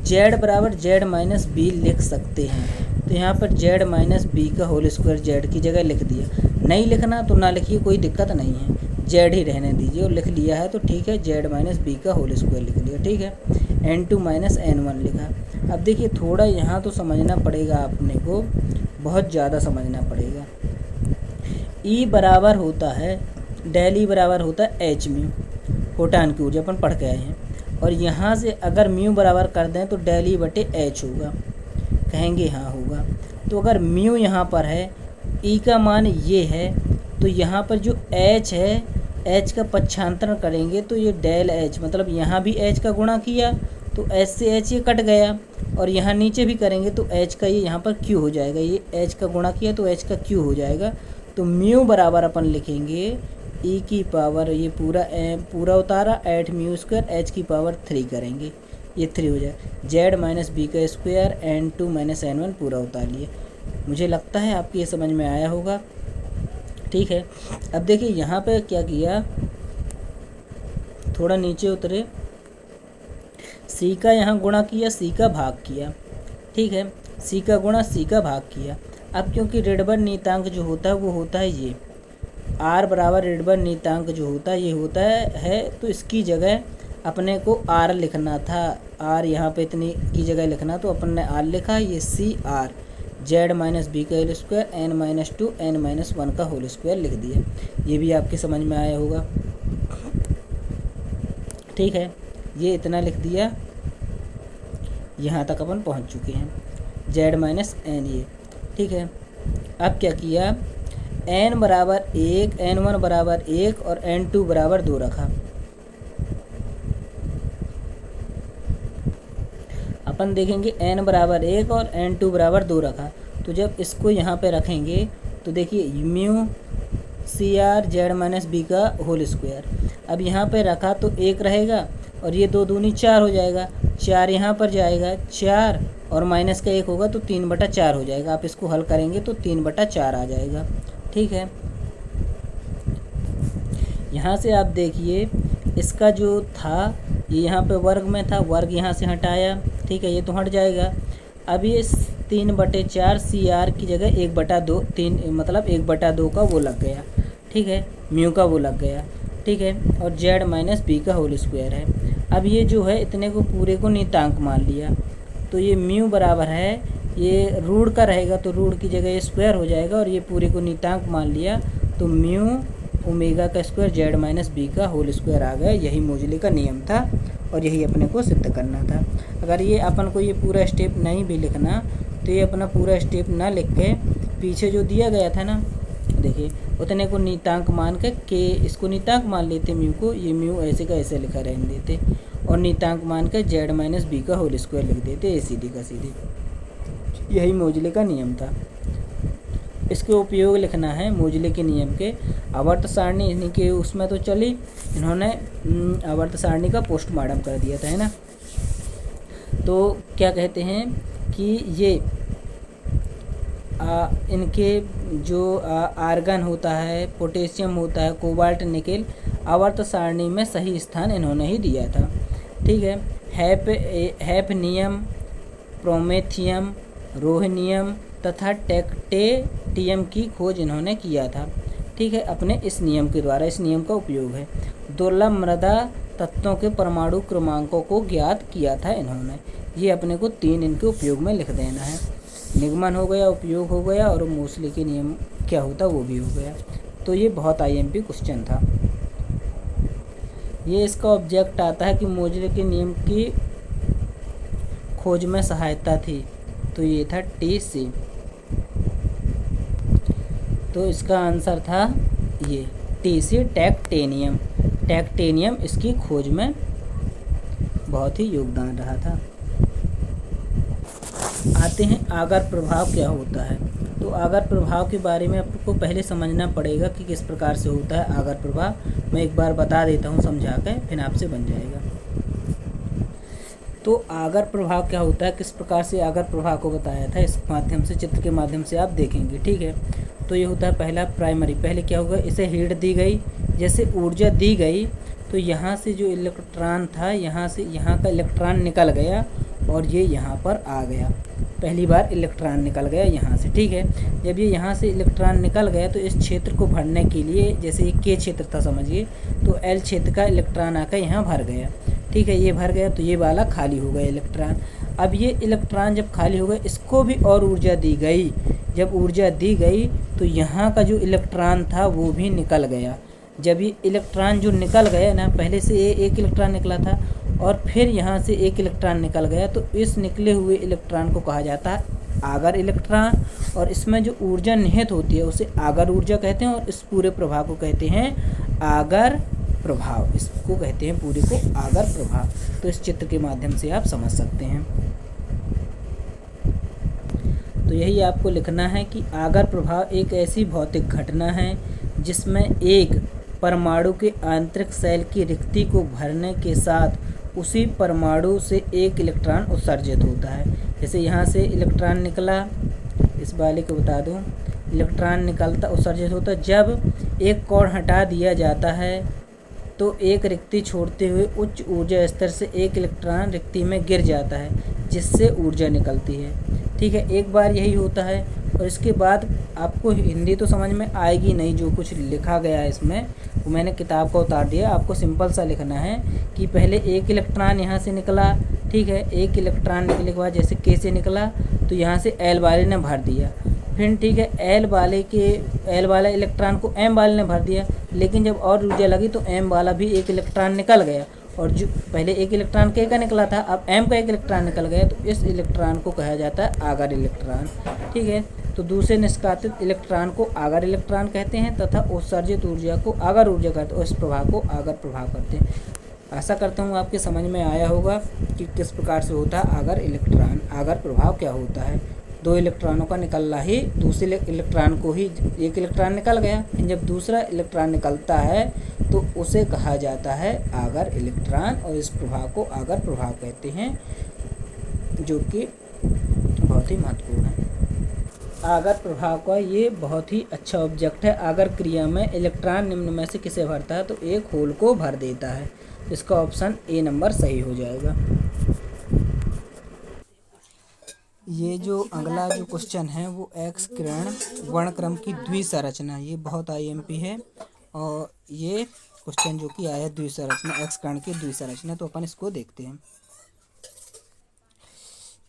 जेड बराबर जेड माइनस बी लिख सकते हैं, तो यहाँ पर जेड माइनस बी का होल स्क्वायर जेड की जगह लिख दिया। नहीं लिखना तो ना लिखिए, कोई दिक्कत नहीं है, जेड ही रहने दीजिए, और लिख लिया है तो ठीक है, जेड माइनस बी का होल स्क्वायर लिख लिया, ठीक है। N2 माइनस N1 लिखा। अब देखिए थोड़ा यहाँ तो समझना पड़ेगा, अपने को बहुत ज़्यादा समझना पड़ेगा। ई बराबर होता है, डेल ई बराबर होता है एच म्यू, फोटान की ऊर्जा अपन पढ़ के आए हैं, और यहाँ से अगर म्यू बराबर कर दें तो डेल ई बटे एच होगा, कहेंगे हाँ होगा। तो अगर म्यू यहाँ पर है, ई का मान ये है, तो यहाँ पर जो एच है, एच का पक्षांतरण करेंगे तो ये डेल एच, मतलब यहाँ भी एच का गुणा किया तो एच से एच ये कट गया, और यहाँ नीचे भी करेंगे तो एच का ये यहाँ पर क्यू हो जाएगा, ये एच का गुणा किया तो एच का क्यू हो जाएगा। तो म्यू बराबर अपन लिखेंगे ई की पावर, ये पूरा उतारा 8 म्यू स्क्वायर, एच की पावर 3 करेंगे, ये 3 हो जाए, जेड माइनस बी का स्क्वायर n2 माइनस n1 पूरा उतार लिए। मुझे लगता है आपकी ये समझ में आया होगा। ठीक है, अब देखिए यहाँ पे क्या किया, थोड़ा नीचे उतरे, सी का यहाँ गुणा किया, सी का भाग किया। ठीक है, सी का गुणा सी का भाग किया। अब क्योंकि ऋणात्मक नियतांक जो होता है वो होता है ये आर बराबर ऋणात्मक नियतांक जो होता है ये होता है, तो इसकी जगह अपने को आर लिखना था, आर यहाँ पे इतनी की जगह लिखना, तो अपन ने आर लिखा, ये C R Z minus B का whole square N minus 2 N minus 1 का होल स्क्वायर लिख दिया। ये भी आपके समझ में आया होगा। ठीक है, ये इतना लिख दिया, यहाँ तक अपन पहुँच चुके हैं, जेड माइनस एन ये। ठीक है, अब क्या किया, एन बराबर 1, n1 बराबर 1 और n2 बराबर 2 रखा। अपन देखेंगे n बराबर 1 और n2 बराबर 2 रखा, तो जब इसको यहाँ पे रखेंगे तो देखिए mu C R Z minus B का होल स्क्वायर, अब यहाँ पे रखा तो 1 रहेगा और ये 2 दूनी 4 हो जाएगा, 4 यहाँ पर जाएगा, 4 और माइनस का 1 होगा तो 3/4 हो जाएगा। आप इसको हल करेंगे तो 3/4 आ जाएगा। ठीक है, यहाँ से आप देखिए इसका जो था ये यहाँ पे वर्ग में था, वर्ग यहाँ से हटाया। ठीक है, ये तो हट जाएगा। अब ये 3/4 सी आर की जगह 1/2, 3 मतलब 1/2 का वो लग गया। ठीक है, म्यू का वो लग गया। ठीक है, और जेड माइनस बी का होल स्क्वायर है। अब ये जो है इतने को पूरे को नियतांक मान लिया, तो ये म्यू बराबर है, ये रूट का रहेगा तो रूट की जगह ये स्क्वायर हो जाएगा, और ये पूरे को नियतांक मान लिया तो म्यू ओमेगा का स्क्वायर जेड माइनस बी का होल स्क्वायर आ गया। यही मोजले का नियम था और यही अपने को सिद्ध करना था। अगर ये अपन को ये पूरा स्टेप नहीं भी लिखना तो ये अपना पूरा स्टेप ना लिख के पीछे जो दिया गया था ना, देखिए उतने को नियतांक मान के इसको नियतांक मान लेते म्यू को, ये म्यू ऐसे का ऐसे लिखा रहने देते और नियतांक मान के जेड माइनस बी का होल स्क्वायर लिख देते, ए सीधी का सीधी। यही मोजले का नियम था। इसके उपयोग लिखना है मोजले के नियम के। आवर्त सारणी इन्हीं के उसमें तो चली, इन्होंने आवर्त सारणी का पोस्टमार्टम कर दिया था, है ना। तो क्या कहते हैं कि ये इनके जो आर्गन होता है, पोटेशियम होता है, कोबाल्ट, निकेल आवर्त सारणी में सही स्थान इन्होंने ही दिया था। ठीक है, हैफनियम, प्रोमेथियम, रोहनियम तथा टेक्टेटियम की खोज इन्होंने किया था। ठीक है, अपने इस नियम के द्वारा, इस नियम का उपयोग है। दुर्लभ मृदा तत्वों के परमाणु क्रमांकों को ज्ञात किया था इन्होंने। ये अपने को 3 इनके उपयोग में लिख देना है। निगमन हो गया, उपयोग हो गया और मोजले के नियम क्या होता वो भी हो गया। तो ये बहुत IMP क्वेश्चन था। ये इसका ऑब्जेक्ट आता है कि मोजले के नियम की खोज में सहायता थी, तो ये था TC। तो इसका आंसर था ये TC, टेक्टेनियम। टेक्टेनियम इसकी खोज में बहुत ही योगदान रहा था। आते हैं आगर प्रभाव क्या होता है। तो आगर प्रभाव के बारे में आपको पहले समझना पड़ेगा कि किस प्रकार से होता है आगर प्रभाव। मैं एक बार बता देता हूँ समझा कर, फिर आपसे बन जाएगा। तो आगर प्रभाव क्या होता है, किस प्रकार से आगर प्रभाव को बताया था, इस माध्यम से, चित्र के माध्यम से आप देखेंगे। ठीक है, तो ये होता है पहला प्राइमरी। पहले क्या होगा, इसे हीट दी गई, जैसे ऊर्जा दी गई तो यहाँ से जो इलेक्ट्रॉन था, यहाँ से यहाँ का इलेक्ट्रॉन निकल गया और ये यहाँ पर आ गया। पहली बार इलेक्ट्रॉन निकल गया यहाँ से। ठीक है, जब ये यहाँ से इलेक्ट्रॉन निकल गया तो इस क्षेत्र को भरने के लिए, जैसे ये K क्षेत्र था समझिए, तो L क्षेत्र का इलेक्ट्रॉन आकर यहाँ भर गया। ठीक है, ये भर गया तो ये वाला खाली हो गया इलेक्ट्रॉन। अब ये इलेक्ट्रॉन जब खाली हो गया, इसको भी और ऊर्जा दी गई। जब ऊर्जा दी गई तो यहाँ का जो इलेक्ट्रॉन था वो भी निकल गया। जब ये इलेक्ट्रॉन जो निकल गया ना, पहले से ये एक इलेक्ट्रॉन निकला था और फिर यहाँ से एक इलेक्ट्रॉन निकल गया, तो इस निकले हुए इलेक्ट्रॉन को कहा जाता है आगर इलेक्ट्रॉन, और इसमें जो ऊर्जा निहित होती है उसे आगर ऊर्जा कहते हैं, और इस पूरे प्रभाव को कहते हैं आगर प्रभाव। इसको कहते हैं पूरे को आगर प्रभाव। तो इस चित्र के माध्यम से आप समझ सकते हैं। तो यही आपको लिखना है कि आगर प्रभाव एक ऐसी भौतिक घटना है जिसमें एक परमाणु के आंतरिक शेल की रिक्ति को भरने के साथ उसी परमाणु से एक इलेक्ट्रॉन उत्सर्जित होता है। जैसे यहाँ से इलेक्ट्रॉन निकला, इस वाले को बता दूँ, इलेक्ट्रॉन निकलता उत्सर्जित होता है। जब एक कोण हटा दिया जाता है तो एक रिक्ति छोड़ते हुए उच्च ऊर्जा स्तर से एक इलेक्ट्रॉन रिक्ति में गिर जाता है, जिससे ऊर्जा निकलती है। ठीक है, एक बार यही होता है। और इसके बाद आपको हिंदी तो समझ में आएगी नहीं, जो कुछ लिखा गया है इसमें वो मैंने किताब का उतार दिया। आपको सिंपल सा लिखना है कि पहले एक इलेक्ट्रॉन यहाँ से निकला, ठीक है, एक इलेक्ट्रॉन निकलने के बाद जैसे के से निकला तो यहाँ से एल वाले ने भर दिया, फिर ठीक है एल वाला इलेक्ट्रॉन को एम वाले ने भर दिया, लेकिन जब और ऊर्जा लगी तो एम वाला भी एक इलेक्ट्रॉन निकल गया, और जो पहले एक इलेक्ट्रॉन के का निकला था अब एम का एक इलेक्ट्रॉन निकल गया, तो इस इलेक्ट्रॉन को कहा जाता है आगर इलेक्ट्रॉन। ठीक है, तो दूसरे निष्कासित इलेक्ट्रॉन को आगर इलेक्ट्रॉन कहते हैं तथा उत्सर्जित ऊर्जा को आगर ऊर्जा कहते हैं, और इस प्रभाव को आगर प्रभाव कहते हैं। आशा करता हूँ आपके समझ में आया होगा कि किस प्रकार से होता है आगर इलेक्ट्रॉन, आगर प्रभाव क्या होता है। दो इलेक्ट्रॉनों का निकलना ही दूसरे इलेक्ट्रॉन को ही, एक इलेक्ट्रॉन निकल गया, जब दूसरा इलेक्ट्रॉन निकलता है तो उसे कहा जाता है आगर इलेक्ट्रॉन, और इस प्रभाव को आगर प्रभाव कहते हैं, जो कि बहुत ही महत्वपूर्ण है। आगर प्रभाव का ये बहुत ही अच्छा ऑब्जेक्ट है। आगर क्रिया में इलेक्ट्रॉन निम्न में से किसे भरता है, तो एक होल को भर देता है। इसका ऑप्शन ए नंबर सही हो जाएगा। ये जो अगला जो क्वेश्चन है वो एक्स किरण वर्णक्रम की द्विसंरचना, ये बहुत आईएमपी है, और ये क्वेश्चन जो कि आया द्विसंरचना, एक्स किरण की द्विसंरचना, तो अपन इसको देखते हैं।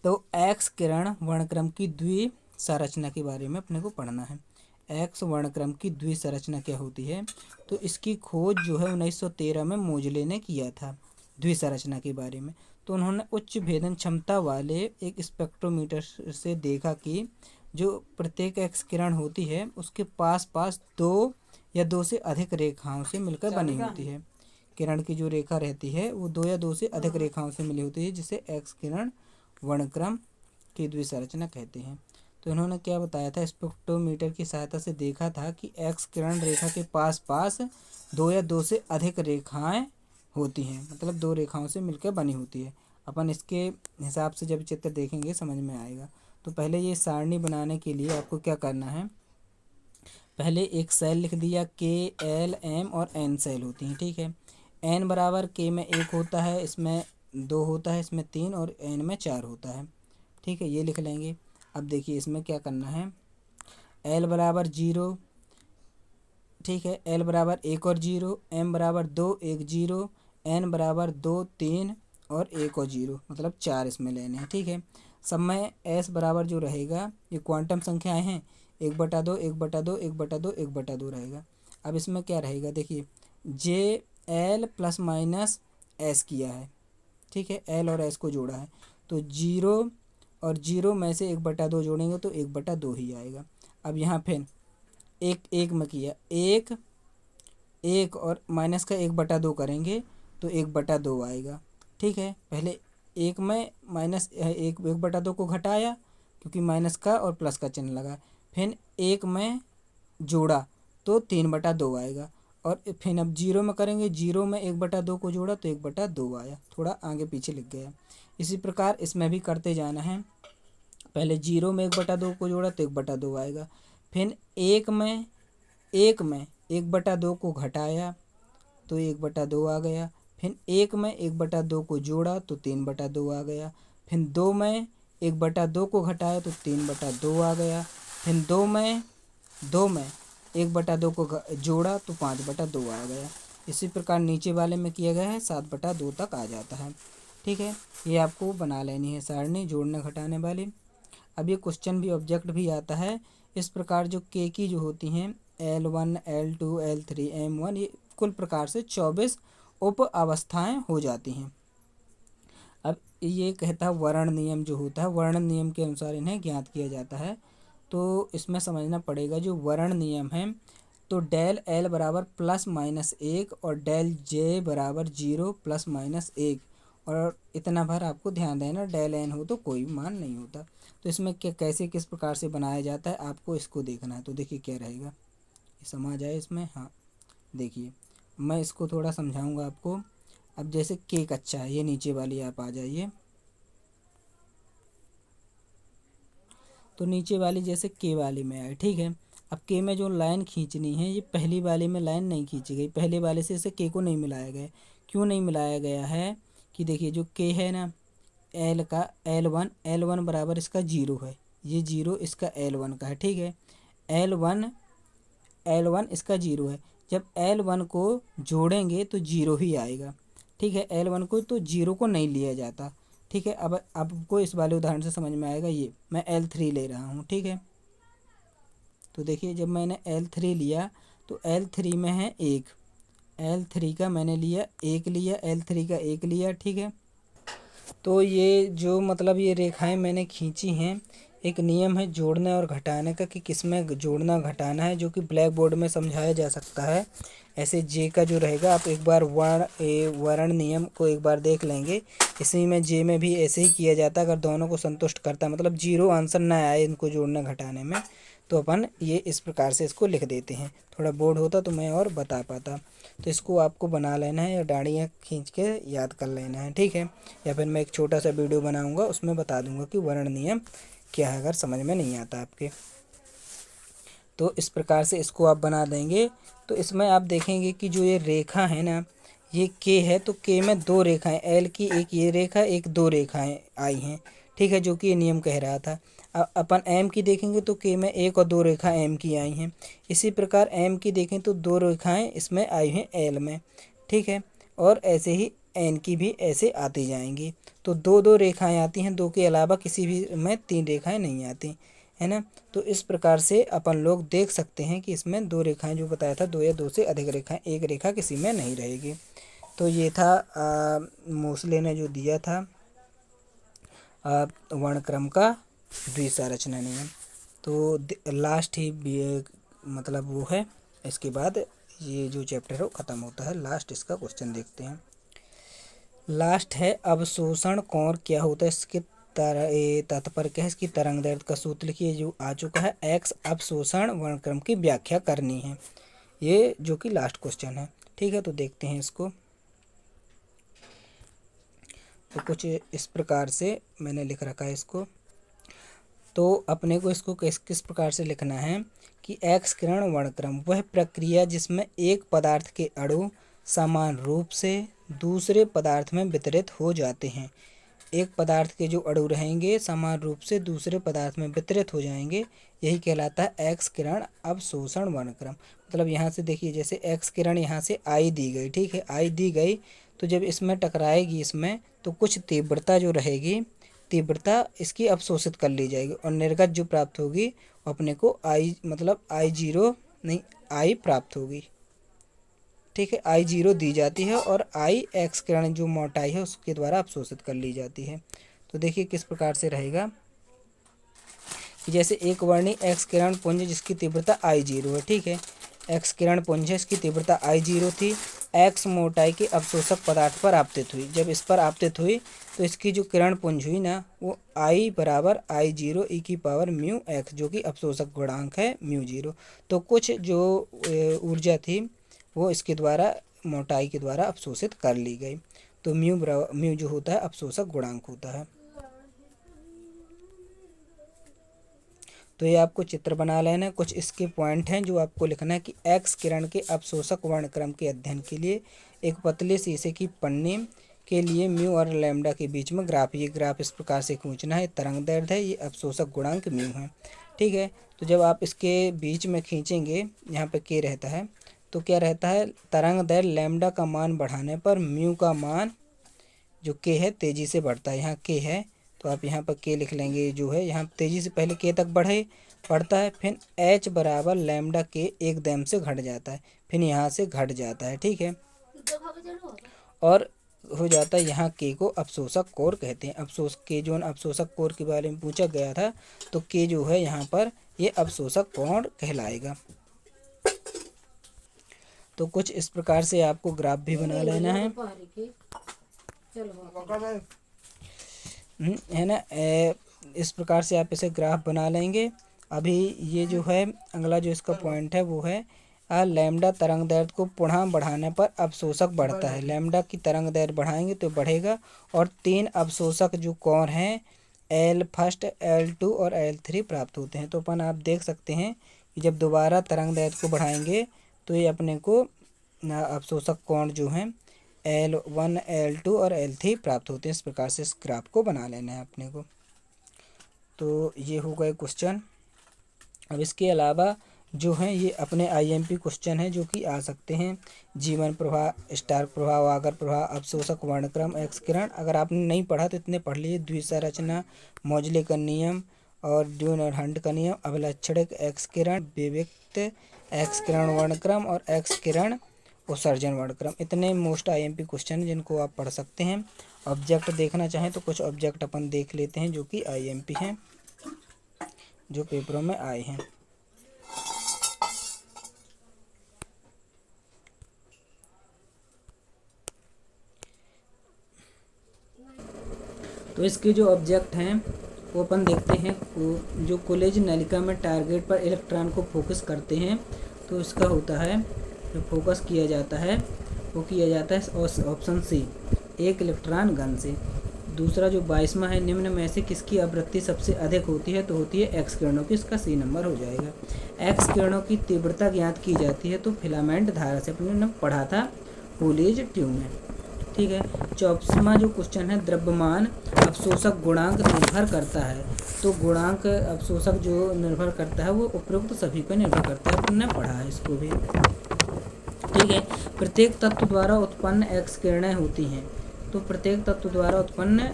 तो एक्स किरण वर्णक्रम की द्विसंरचना के बारे में अपने को पढ़ना है। एक्स वर्णक्रम की द्विसंरचना क्या होती है, तो इसकी खोज जो है 1913 में मोजले ने किया था द्विसंरचना के बारे में। तो उन्होंने उच्च भेदन क्षमता वाले एक स्पेक्ट्रोमीटर से देखा कि जो प्रत्येक एक्स किरण होती है उसके पास पास दो या दो से अधिक रेखाओं से मिलकर बनी होती है। किरण की जो रेखा रहती है वो दो या दो से अधिक रेखाओं से मिली होती है, जिसे एक्स किरण वर्णक्रम की द्विसंरचना कहते हैं। तो इन्होंने क्या बताया था, स्पेक्ट्रोमीटर की सहायता से देखा था कि एक्स किरण रेखा के पास पास दो या दो से अधिक रेखाएं होती हैं, मतलब दो रेखाओं से मिलकर बनी होती है। अपन इसके हिसाब से जब चित्र देखेंगे समझ में आएगा। तो पहले ये सारणी बनाने के लिए आपको क्या करना है, पहले एक सेल लिख दिया, के एल एम और एन सेल होती हैं। ठीक है, एन बराबर के में 1 होता है, इसमें 2 होता है, इसमें 3 और एन में 4 होता है। ठीक है, ये लिख लेंगे। अब देखिए इसमें क्या करना है, एल बराबर 0, ठीक है, एल बराबर 1 और 0, एम बराबर 2 1 0, एन बराबर 2 3 और 1 और 0, मतलब 4 इसमें लेने हैं। ठीक है, सब में एस बराबर जो रहेगा, ये क्वांटम संख्याएं हैं, 1/2 1/2 1/2 1/2 रहेगा। अब इसमें क्या रहेगा, देखिए J L plus minus S किया है। ठीक है, एल और एस को जोड़ा है, तो 0 और 0 में से 1/2 जोड़ेंगे तो 1/2 ही आएगा। अब यहाँ फिर एक में किया, एक और माइनस का 1/2 करेंगे तो 1/2 आएगा। ठीक है, पहले एक में माइनस 1/2 को घटाया क्योंकि माइनस का और प्लस का चिन्ह लगा, फिर एक में जोड़ा तो 3/2 आएगा, और फिर अब 0 में करेंगे, 0 में 1/2 को जोड़ा तो 1/2 आया, थोड़ा आगे पीछे लिख गया। इसी प्रकार इसमें भी करते जाना है, पहले 0 में 1/2 को जोड़ा तो 1/2 आएगा, फिर एक में 1/2 को घटाया तो 1/2 आ गया, फिर एक में 1/2 को जोड़ा तो 3/2 आ गया, फिर 2 में 1/2 को घटाया तो 3/2 आ गया, फिर 2 में 1/2 को जोड़ा तो 5/2 आ गया। इसी प्रकार नीचे वाले में किया गया है 7/2 तक आ जाता है। ठीक है, ये आपको बना लेनी है सारणी जोड़ने घटाने वाली। अब ये क्वेश्चन भी ऑब्जेक्ट भी आता है। इस प्रकार जो के की जो होती हैं L1 L2 L3 M1, ये कुल प्रकार से 24 उप अवस्थाएं हो जाती हैं। अब ये कहता है वर्ण नियम जो होता है, वर्ण नियम के अनुसार इन्हें ज्ञात किया जाता है। तो इसमें समझना पड़ेगा जो वर्ण नियम है, तो डेल एल बराबर +-1 और डेल जे बराबर 0 +-1, और इतना भर आपको ध्यान देना, डेल एन हो तो कोई भी मान नहीं होता। तो इसमें क्या कैसे किस प्रकार से बनाया जाता है आपको इसको देखना है। तो देखिए क्या रहेगा, ये समा जाए इसमें। हाँ देखिए, मैं इसको थोड़ा समझाऊंगा आपको। अब जैसे के कच्चा है, ये नीचे वाली आप आ जाइए, तो नीचे वाली जैसे के वाली में आए, ठीक है। अब के में जो लाइन खींचनी है, ये पहली वाली में लाइन नहीं खींची गई, पहले वाले से इसे के को नहीं मिलाया गया। क्यों नहीं मिलाया गया है कि देखिए जो के है ना, एल का L1 बराबर इसका 0 है, ये 0 इसका L1 का है, ठीक है। L1 इसका 0 है, जब L1 को जोड़ेंगे तो 0 ही आएगा, ठीक है। L1 को तो 0 को नहीं लिया जाता, ठीक है। अब आपको इस वाले उदाहरण से समझ में आएगा। ये मैं L3 ले रहा हूँ, ठीक है। तो देखिए जब मैंने L3 लिया तो L3 में है 1, L3 का मैंने लिया 1 लिया, L3 का 1 लिया, ठीक है। तो ये जो मतलब ये रेखाएं मैंने खींची हैं, एक नियम है जोड़ने और घटाने का कि किसमें जोड़ना घटाना है, जो कि ब्लैक बोर्ड में समझाया जा सकता है। ऐसे जे का जो रहेगा, आप एक बार वर्ण नियम को एक बार देख लेंगे। इसी में जे में भी ऐसे ही किया जाता है। अगर दोनों को संतुष्ट करता है, मतलब 0 आंसर ना आए इनको जोड़ना घटाने में, तो अपन ये इस प्रकार से इसको लिख देते हैं। थोड़ा बोर्ड होता तो मैं और बता पाता। तो इसको आपको बना लेना है या डाड़ियाँ खींच के याद कर लेना है, ठीक है। या फिर मैं एक छोटा सा वीडियो बनाऊंगा, उसमें बता दूंगा कि वर्ण नियम क्या है, अगर समझ में नहीं आता आपके। तो इस प्रकार से इसको आप बना देंगे। तो इसमें आप देखेंगे कि जो ये रेखा है ना, ये के है, तो के में 2 रेखाएं, एल की एक ये रेखा, एक 2 रेखाएं आई हैं, ठीक है, जो कि ये नियम कह रहा था। अपन एम की देखेंगे तो के में 1 और 2 रेखा एम की आई हैं। इसी प्रकार एम की देखें तो 2 रेखाएं इसमें आई हैं एल में, ठीक है। और ऐसे ही एन की भी ऐसे आती जाएंगी। तो 2-2 रेखाएं आती हैं, 2 के अलावा किसी भी में 3 रेखाएं नहीं आती, है ना। तो इस प्रकार से अपन लोग देख सकते हैं कि इसमें 2 रेखाएं जो बताया था, 2 या 2 से अधिक रेखाएं, एक रेखा किसी में नहीं रहेगी। तो ये था मोसले ने जो दिया था वर्णक्रम का द्विसंरचना नियम। तो लास्ट ही मतलब वो है, इसके बाद ये जो चैप्टर है वो ख़त्म होता है। लास्ट इसका क्वेश्चन देखते हैं। लास्ट है अवशोषण कोण क्या होता है, इसके तात्पर्य क्या है, इसकी तरंग दैर्ध्य का सूत्र लिखिए जो आ चुका है। एक्स अवशोषण वर्णक्रम की व्याख्या करनी है, ये जो कि लास्ट क्वेश्चन है, ठीक है। तो देखते हैं इसको। तो कुछ इस प्रकार से मैंने लिख रखा है इसको। तो अपने को इसको किस किस प्रकार से लिखना है कि एक्स किरण वर्णक्रम वह प्रक्रिया जिसमें एक पदार्थ के अणु समान रूप से दूसरे पदार्थ में वितरित हो जाते हैं। एक पदार्थ के जो अणु रहेंगे समान रूप से दूसरे पदार्थ में वितरित हो जाएंगे, यही कहलाता है एक्स किरण अवशोषण वर्णक्रम। मतलब यहाँ से देखिए, जैसे एक्स किरण यहाँ से आई दी गई, ठीक है, आई दी गई, तो जब इसमें टकराएगी इसमें, तो कुछ तीव्रता जो रहेगी, तीव्रता इसकी अवशोषित कर ली जाएगी और निर्गत जो प्राप्त होगी अपने को आई मतलब I0 नहीं आई प्राप्त होगी, ठीक है। I0 दी जाती है और आई एक्स किरण जो मोटाई है उसके द्वारा अवशोषित कर ली जाती है। तो देखिए किस प्रकार से रहेगा कि जैसे एक वर्णी एक्स किरण पुंज जिसकी तीव्रता I0 है, ठीक है, एक्स किरण पुंज है, इसकी तीव्रता I0 थी, एक्स मोटाई के अवशोषक पदार्थ पर आपतित हुई। जब इस पर आपतित हुई तो इसकी जो किरण पुंज हुई ना, वो I बराबर I0 e⁻μ x, जो कि अवशोषक गुणांक है μ0। तो कुछ जो ऊर्जा थी वो इसके द्वारा मोटाई के द्वारा अवशोषित कर ली गई। तो म्यू जो होता है अवशोषक गुणांक होता है। तो ये आपको चित्र बना लेना है। कुछ इसके पॉइंट हैं जो आपको लिखना है कि एक्स किरण के अवशोषक वर्णक्रम के अध्ययन के लिए एक पतले शीशे की पन्नी के लिए म्यू और लैम्डा के बीच में ग्राफ, ये ग्राफ इस प्रकार से खींचना है। तरंग दैर्ध्य है, ये अवशोषक गुणांक म्यू है, ठीक है। तो जब आप इसके बीच में खींचेंगे, यहाँ पे के रहता है, तो क्या रहता है, तरंग दैर्ध्य लैम्डा का मान बढ़ाने पर म्यू का मान जो के है तेज़ी से बढ़ता है। यहाँ के है तो आप यहाँ पर के लिख लेंगे, जो है यहाँ तेज़ी से पहले के तक बढ़ता है, फिर एच बराबर लैम्डा के एकदम से घट जाता है, फिर यहाँ से घट जाता है, ठीक है। और हो जाता है। यहाँ के को अवशोषक कोर कहते हैं। अवशोषक कोर के बारे में पूछा गया था, तो के जो है यहाँ पर ये अवशोषक कोण कहलाएगा। तो कुछ इस प्रकार से आपको ग्राफ भी बना लेना है, है ना। इस प्रकार से आप इसे ग्राफ बना लेंगे। अभी ये जो है अगला जो इसका पॉइंट है वो है लैम्डा तरंग दैर्ध्य को पुनः बढ़ाने पर अवशोषक बढ़ता है। लैम्डा की तरंग दैर्ध्य बढ़ाएंगे तो बढ़ेगा, और 3 अवशोषक जो कोण हैं L1, L2 और L3 प्राप्त होते हैं। तो अपन आप देख सकते हैं कि जब दोबारा तरंग दैर्ध्य को बढ़ाएंगे तो ये अपने को अवशोषक कोण जो हैं L1, L2 और L3 प्राप्त होते हैं। इस प्रकार से इस ग्राफ को बना लेना है अपने को। तो ये हो गए क्वेश्चन। अब इसके अलावा जो हैं ये अपने IMP क्वेश्चन हैं जो कि आ सकते हैं। जीवन प्रवाह, स्टार्क प्रभाव, आगर प्रभाव, अवशोषक वर्णक्रम, एक्स किरण। अगर आपने नहीं पढ़ा तो इतने पढ़ लिए। द्विसंरचना, मोजले का नियम और ड्यून और हंट का नियम, अभिलक्षणिक एक्स किरण, विविक्त एक्स किरण वर्णक्रम और एक्स किरण उत्सर्जन वर्णक्रम। इतने मोस्ट IMP क्वेश्चन जिनको आप पढ़ सकते हैं। ऑब्जेक्ट देखना चाहें तो कुछ ऑब्जेक्ट अपन देख लेते हैं जो कि IMP हैं, जो पेपरों में आए हैं। तो इसके जो ऑब्जेक्ट हैं वो अपन देखते हैं। जो कॉलेज नलिका में टारगेट पर इलेक्ट्रॉन को फोकस करते हैं, तो इसका होता है जो फोकस किया जाता है वो किया जाता है ऑप्शन सी, एक इलेक्ट्रॉन गन से। दूसरा जो 22वां है, निम्न में से किसकी आवृत्ति सबसे अधिक होती है, तो होती है एक्स किरणों की। इसका सी नंबर हो जाएगा। एक्स किरणों की तीव्रता ज्ञात की जाती है तो फिलामेंट धारा से, अपने ने पढ़ा था कॉलेज ट्यूब में, ठीक है। 24वां जो क्वेश्चन है, द्रव्यमान अवशोषक गुणांक निर्भर करता है। तो गुणांक अवशोषक जो निर्भर करता है वो उपरोक्त सभी पर निर्भर करता है, अपने पढ़ा है इसको भी, ठीक है। प्रत्येक तत्व द्वारा उत्पन्न एक्स किरणें होती हैं। तो प्रत्येक तत्व द्वारा उत्पन्न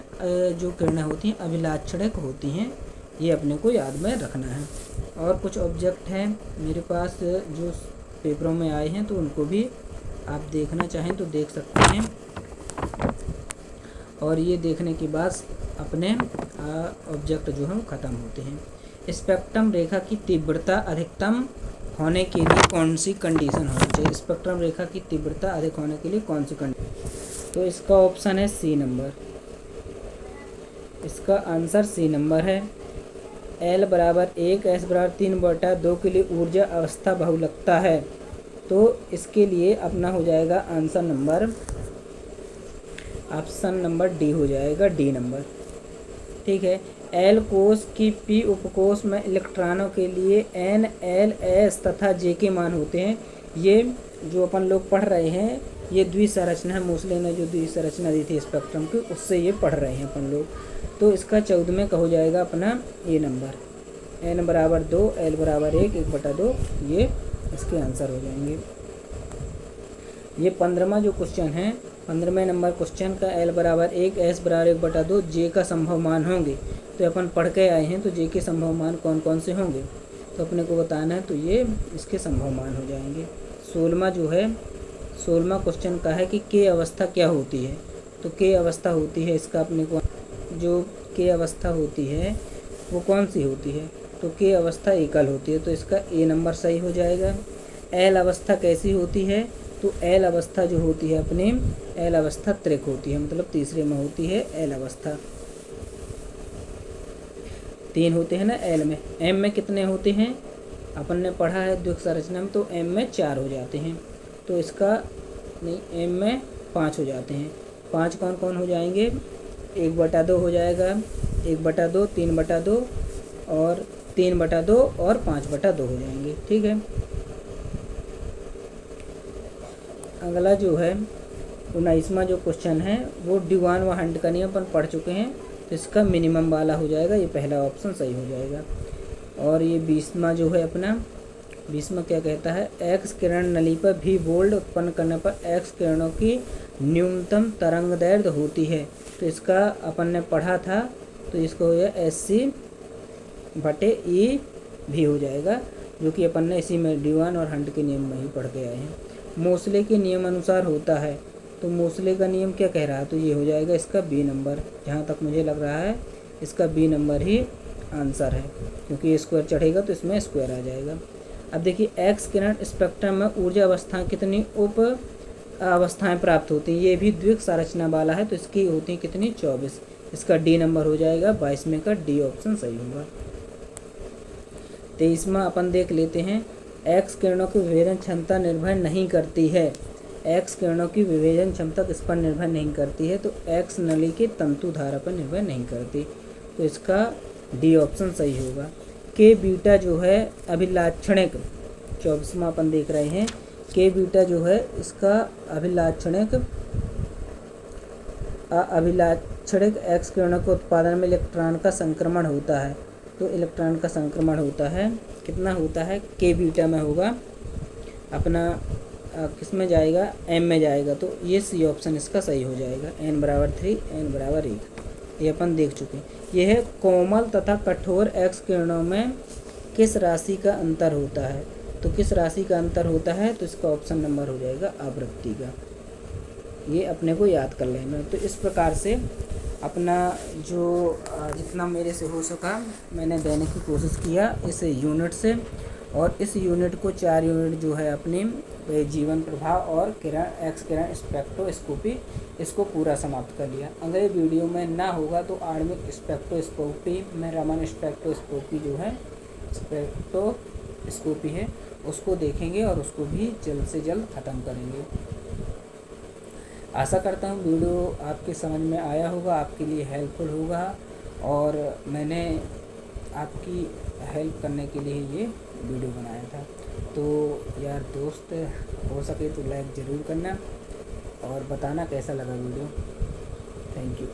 जो किरणें होती हैं अभिलाक्षणिक होती हैं, ये अपने को याद में रखना है। और कुछ ऑब्जेक्ट हैं मेरे पास जो पेपरों में आए हैं, तो उनको भी आप देखना चाहें तो देख सकते हैं। और ये देखने के बाद अपने ऑब्जेक्ट जो है वो ख़त्म होते हैं। स्पेक्ट्रम रेखा की तीव्रता अधिकतम होने के लिए कौन सी कंडीशन होनी चाहिए? स्पेक्ट्रम रेखा की तीव्रता अधिक होने के लिए कौन सी कंडीशन? तो इसका ऑप्शन है सी नंबर। इसका आंसर सी नंबर है। L बराबर 1, S बराबर 3/2 के लिए ऊर्जा अवस्था बहुलकता है। तो इसके लिए अपना हो जाएगा answer number, option number D हो जाएगा, डी नंबर, ठीक है। L कोश की P उपकोश में इलेक्ट्रॉनों के लिए N, L, S तथा J के मान होते हैं। ये जो अपन लोग पढ़ रहे हैं ये द्विसंरचना है। मोस्ले ने जो द्विसंरचना दी थी स्पेक्ट्रम की, उससे ये पढ़ रहे हैं अपन लोग। तो इसका 14वें का हो जाएगा अपना ये नंबर, N बराबर 2, L बराबर 1, 1/2, ये इसके आंसर हो जाएंगे। ये 15वां जो क्वेश्चन है, 15वें नंबर क्वेश्चन का L बराबर 1, S बराबर 1/2, J का संभव मान होंगे। तो अपन पढ़ के आए हैं, तो J के संभव मान कौन कौन से होंगे तो अपने को बताना है। तो ये इसके संभव मान हो जाएंगे। 16वां जो है, 16वां क्वेश्चन का है कि K अवस्था क्या होती है। तो K अवस्था होती है, इसका अपने को जो K अवस्था होती है वो कौन सी होती है, तो K अवस्था एकल होती है। तो इसका ए नंबर सही हो जाएगा। L अवस्था कैसी होती है, तो L अवस्था जो होती है अपनी, L अवस्था त्रिक होती है, मतलब तीसरे में होती है L अवस्था। 3 होते हैं ना L में। M में कितने होते हैं अपन ने पढ़ा है द्विक संरचना में, तो M में 4 हो जाते हैं। तो इसका नहीं, M में 5 हो जाते हैं। 5 कौन कौन हो जाएंगे, 1/2 हो जाएगा, 1/2, 3/2 और 3/2 और 5/2 हो जाएंगे, ठीक है। अगला जो है 19वां जो क्वेश्चन है वो ड्यूवान व हंट का नियम अपन पढ़ चुके हैं, तो इसका मिनिमम वाला हो जाएगा, ये पहला ऑप्शन सही हो जाएगा। और ये 20वां जो है अपना, 20वां क्या कहता है, एक्स किरण नली पर भी वोल्ट उत्पन्न करने पर एक्स किरणों की न्यूनतम तरंग दैर्ध्य होती है। तो इसका अपन ने पढ़ा था, तो इसको हो जाए SC/E भी हो जाएगा, जो कि अपन ने इसी में ड्यूवान और हंट के नियम में ही पढ़ के आए हैं। मोस्ले के नियम अनुसार होता है। तो मोसले का नियम क्या कह रहा है, तो ये हो जाएगा इसका बी नंबर। जहाँ तक मुझे लग रहा है इसका बी नंबर ही आंसर है, क्योंकि ये स्क्वायर चढ़ेगा तो इसमें स्क्वायर आ जाएगा। अब देखिए एक्स किरण स्पेक्ट्रम में ऊर्जा अवस्थाएं कितनी उप अवस्थाएं प्राप्त होती हैं, ये भी द्विक संरचना वाला है तो इसकी होती हैं कितनी 24। इसका डी नंबर हो जाएगा 22 में का डी ऑप्शन सही होगा। 23वां अपन देख लेते हैं। एक्स किरणों की विभेदन क्षमता निर्भर नहीं करती है। एक्स किरणों की विभेदन क्षमता किस पर निर्भर नहीं करती है, तो एक्स नली के तंतु धारा पर निर्भर नहीं करती, तो इसका डी ऑप्शन सही होगा। के बीटा जो है अभिलाक्षणिक, 24वां अपन देख रहे हैं। के बीटा जो है इसका अभिलाक्षणिक एक्स किरणों के उत्पादन में इलेक्ट्रॉन का संक्रमण होता है, तो इलेक्ट्रॉन का संक्रमण होता है, कितना होता है, के बीटा में होगा अपना किस में जाएगा, एम में जाएगा, तो ये सी ऑप्शन इसका सही हो जाएगा। n बराबर 3 n बराबर 1 ये अपन देख चुके हैं। यह है कोमल तथा कठोर एक्स किरणों में किस राशि का अंतर होता है, तो किस राशि का अंतर होता है, तो इसका ऑप्शन नंबर हो जाएगा आवृत्ति का। ये अपने को याद कर लेना। तो इस प्रकार से अपना जो जितना मेरे से हो सका मैंने देने की कोशिश किया इस यूनिट से, और इस यूनिट को 4 यूनिट जो है अपनी जीवन प्रभाव और किरण एक्स किरण स्पेक्ट्रोस्कोपी इसको पूरा समाप्त कर लिया। अगले वीडियो में ना होगा तो आणविक स्पेक्ट्रोस्कोपी में रमन स्पेक्ट्रोस्कोपी जो है स्पेक्ट्रोस्कोपी है उसको देखेंगे और उसको भी जल्द से जल्द ख़त्म करेंगे। आशा करता हूँ वीडियो आपके समझ में आया होगा, आपके लिए हेल्पफुल होगा, और मैंने आपकी हेल्प करने के लिए ये वीडियो बनाया था। तो यार दोस्त, हो सके तो लाइक ज़रूर करना और बताना कैसा लगा वीडियो। Thank you.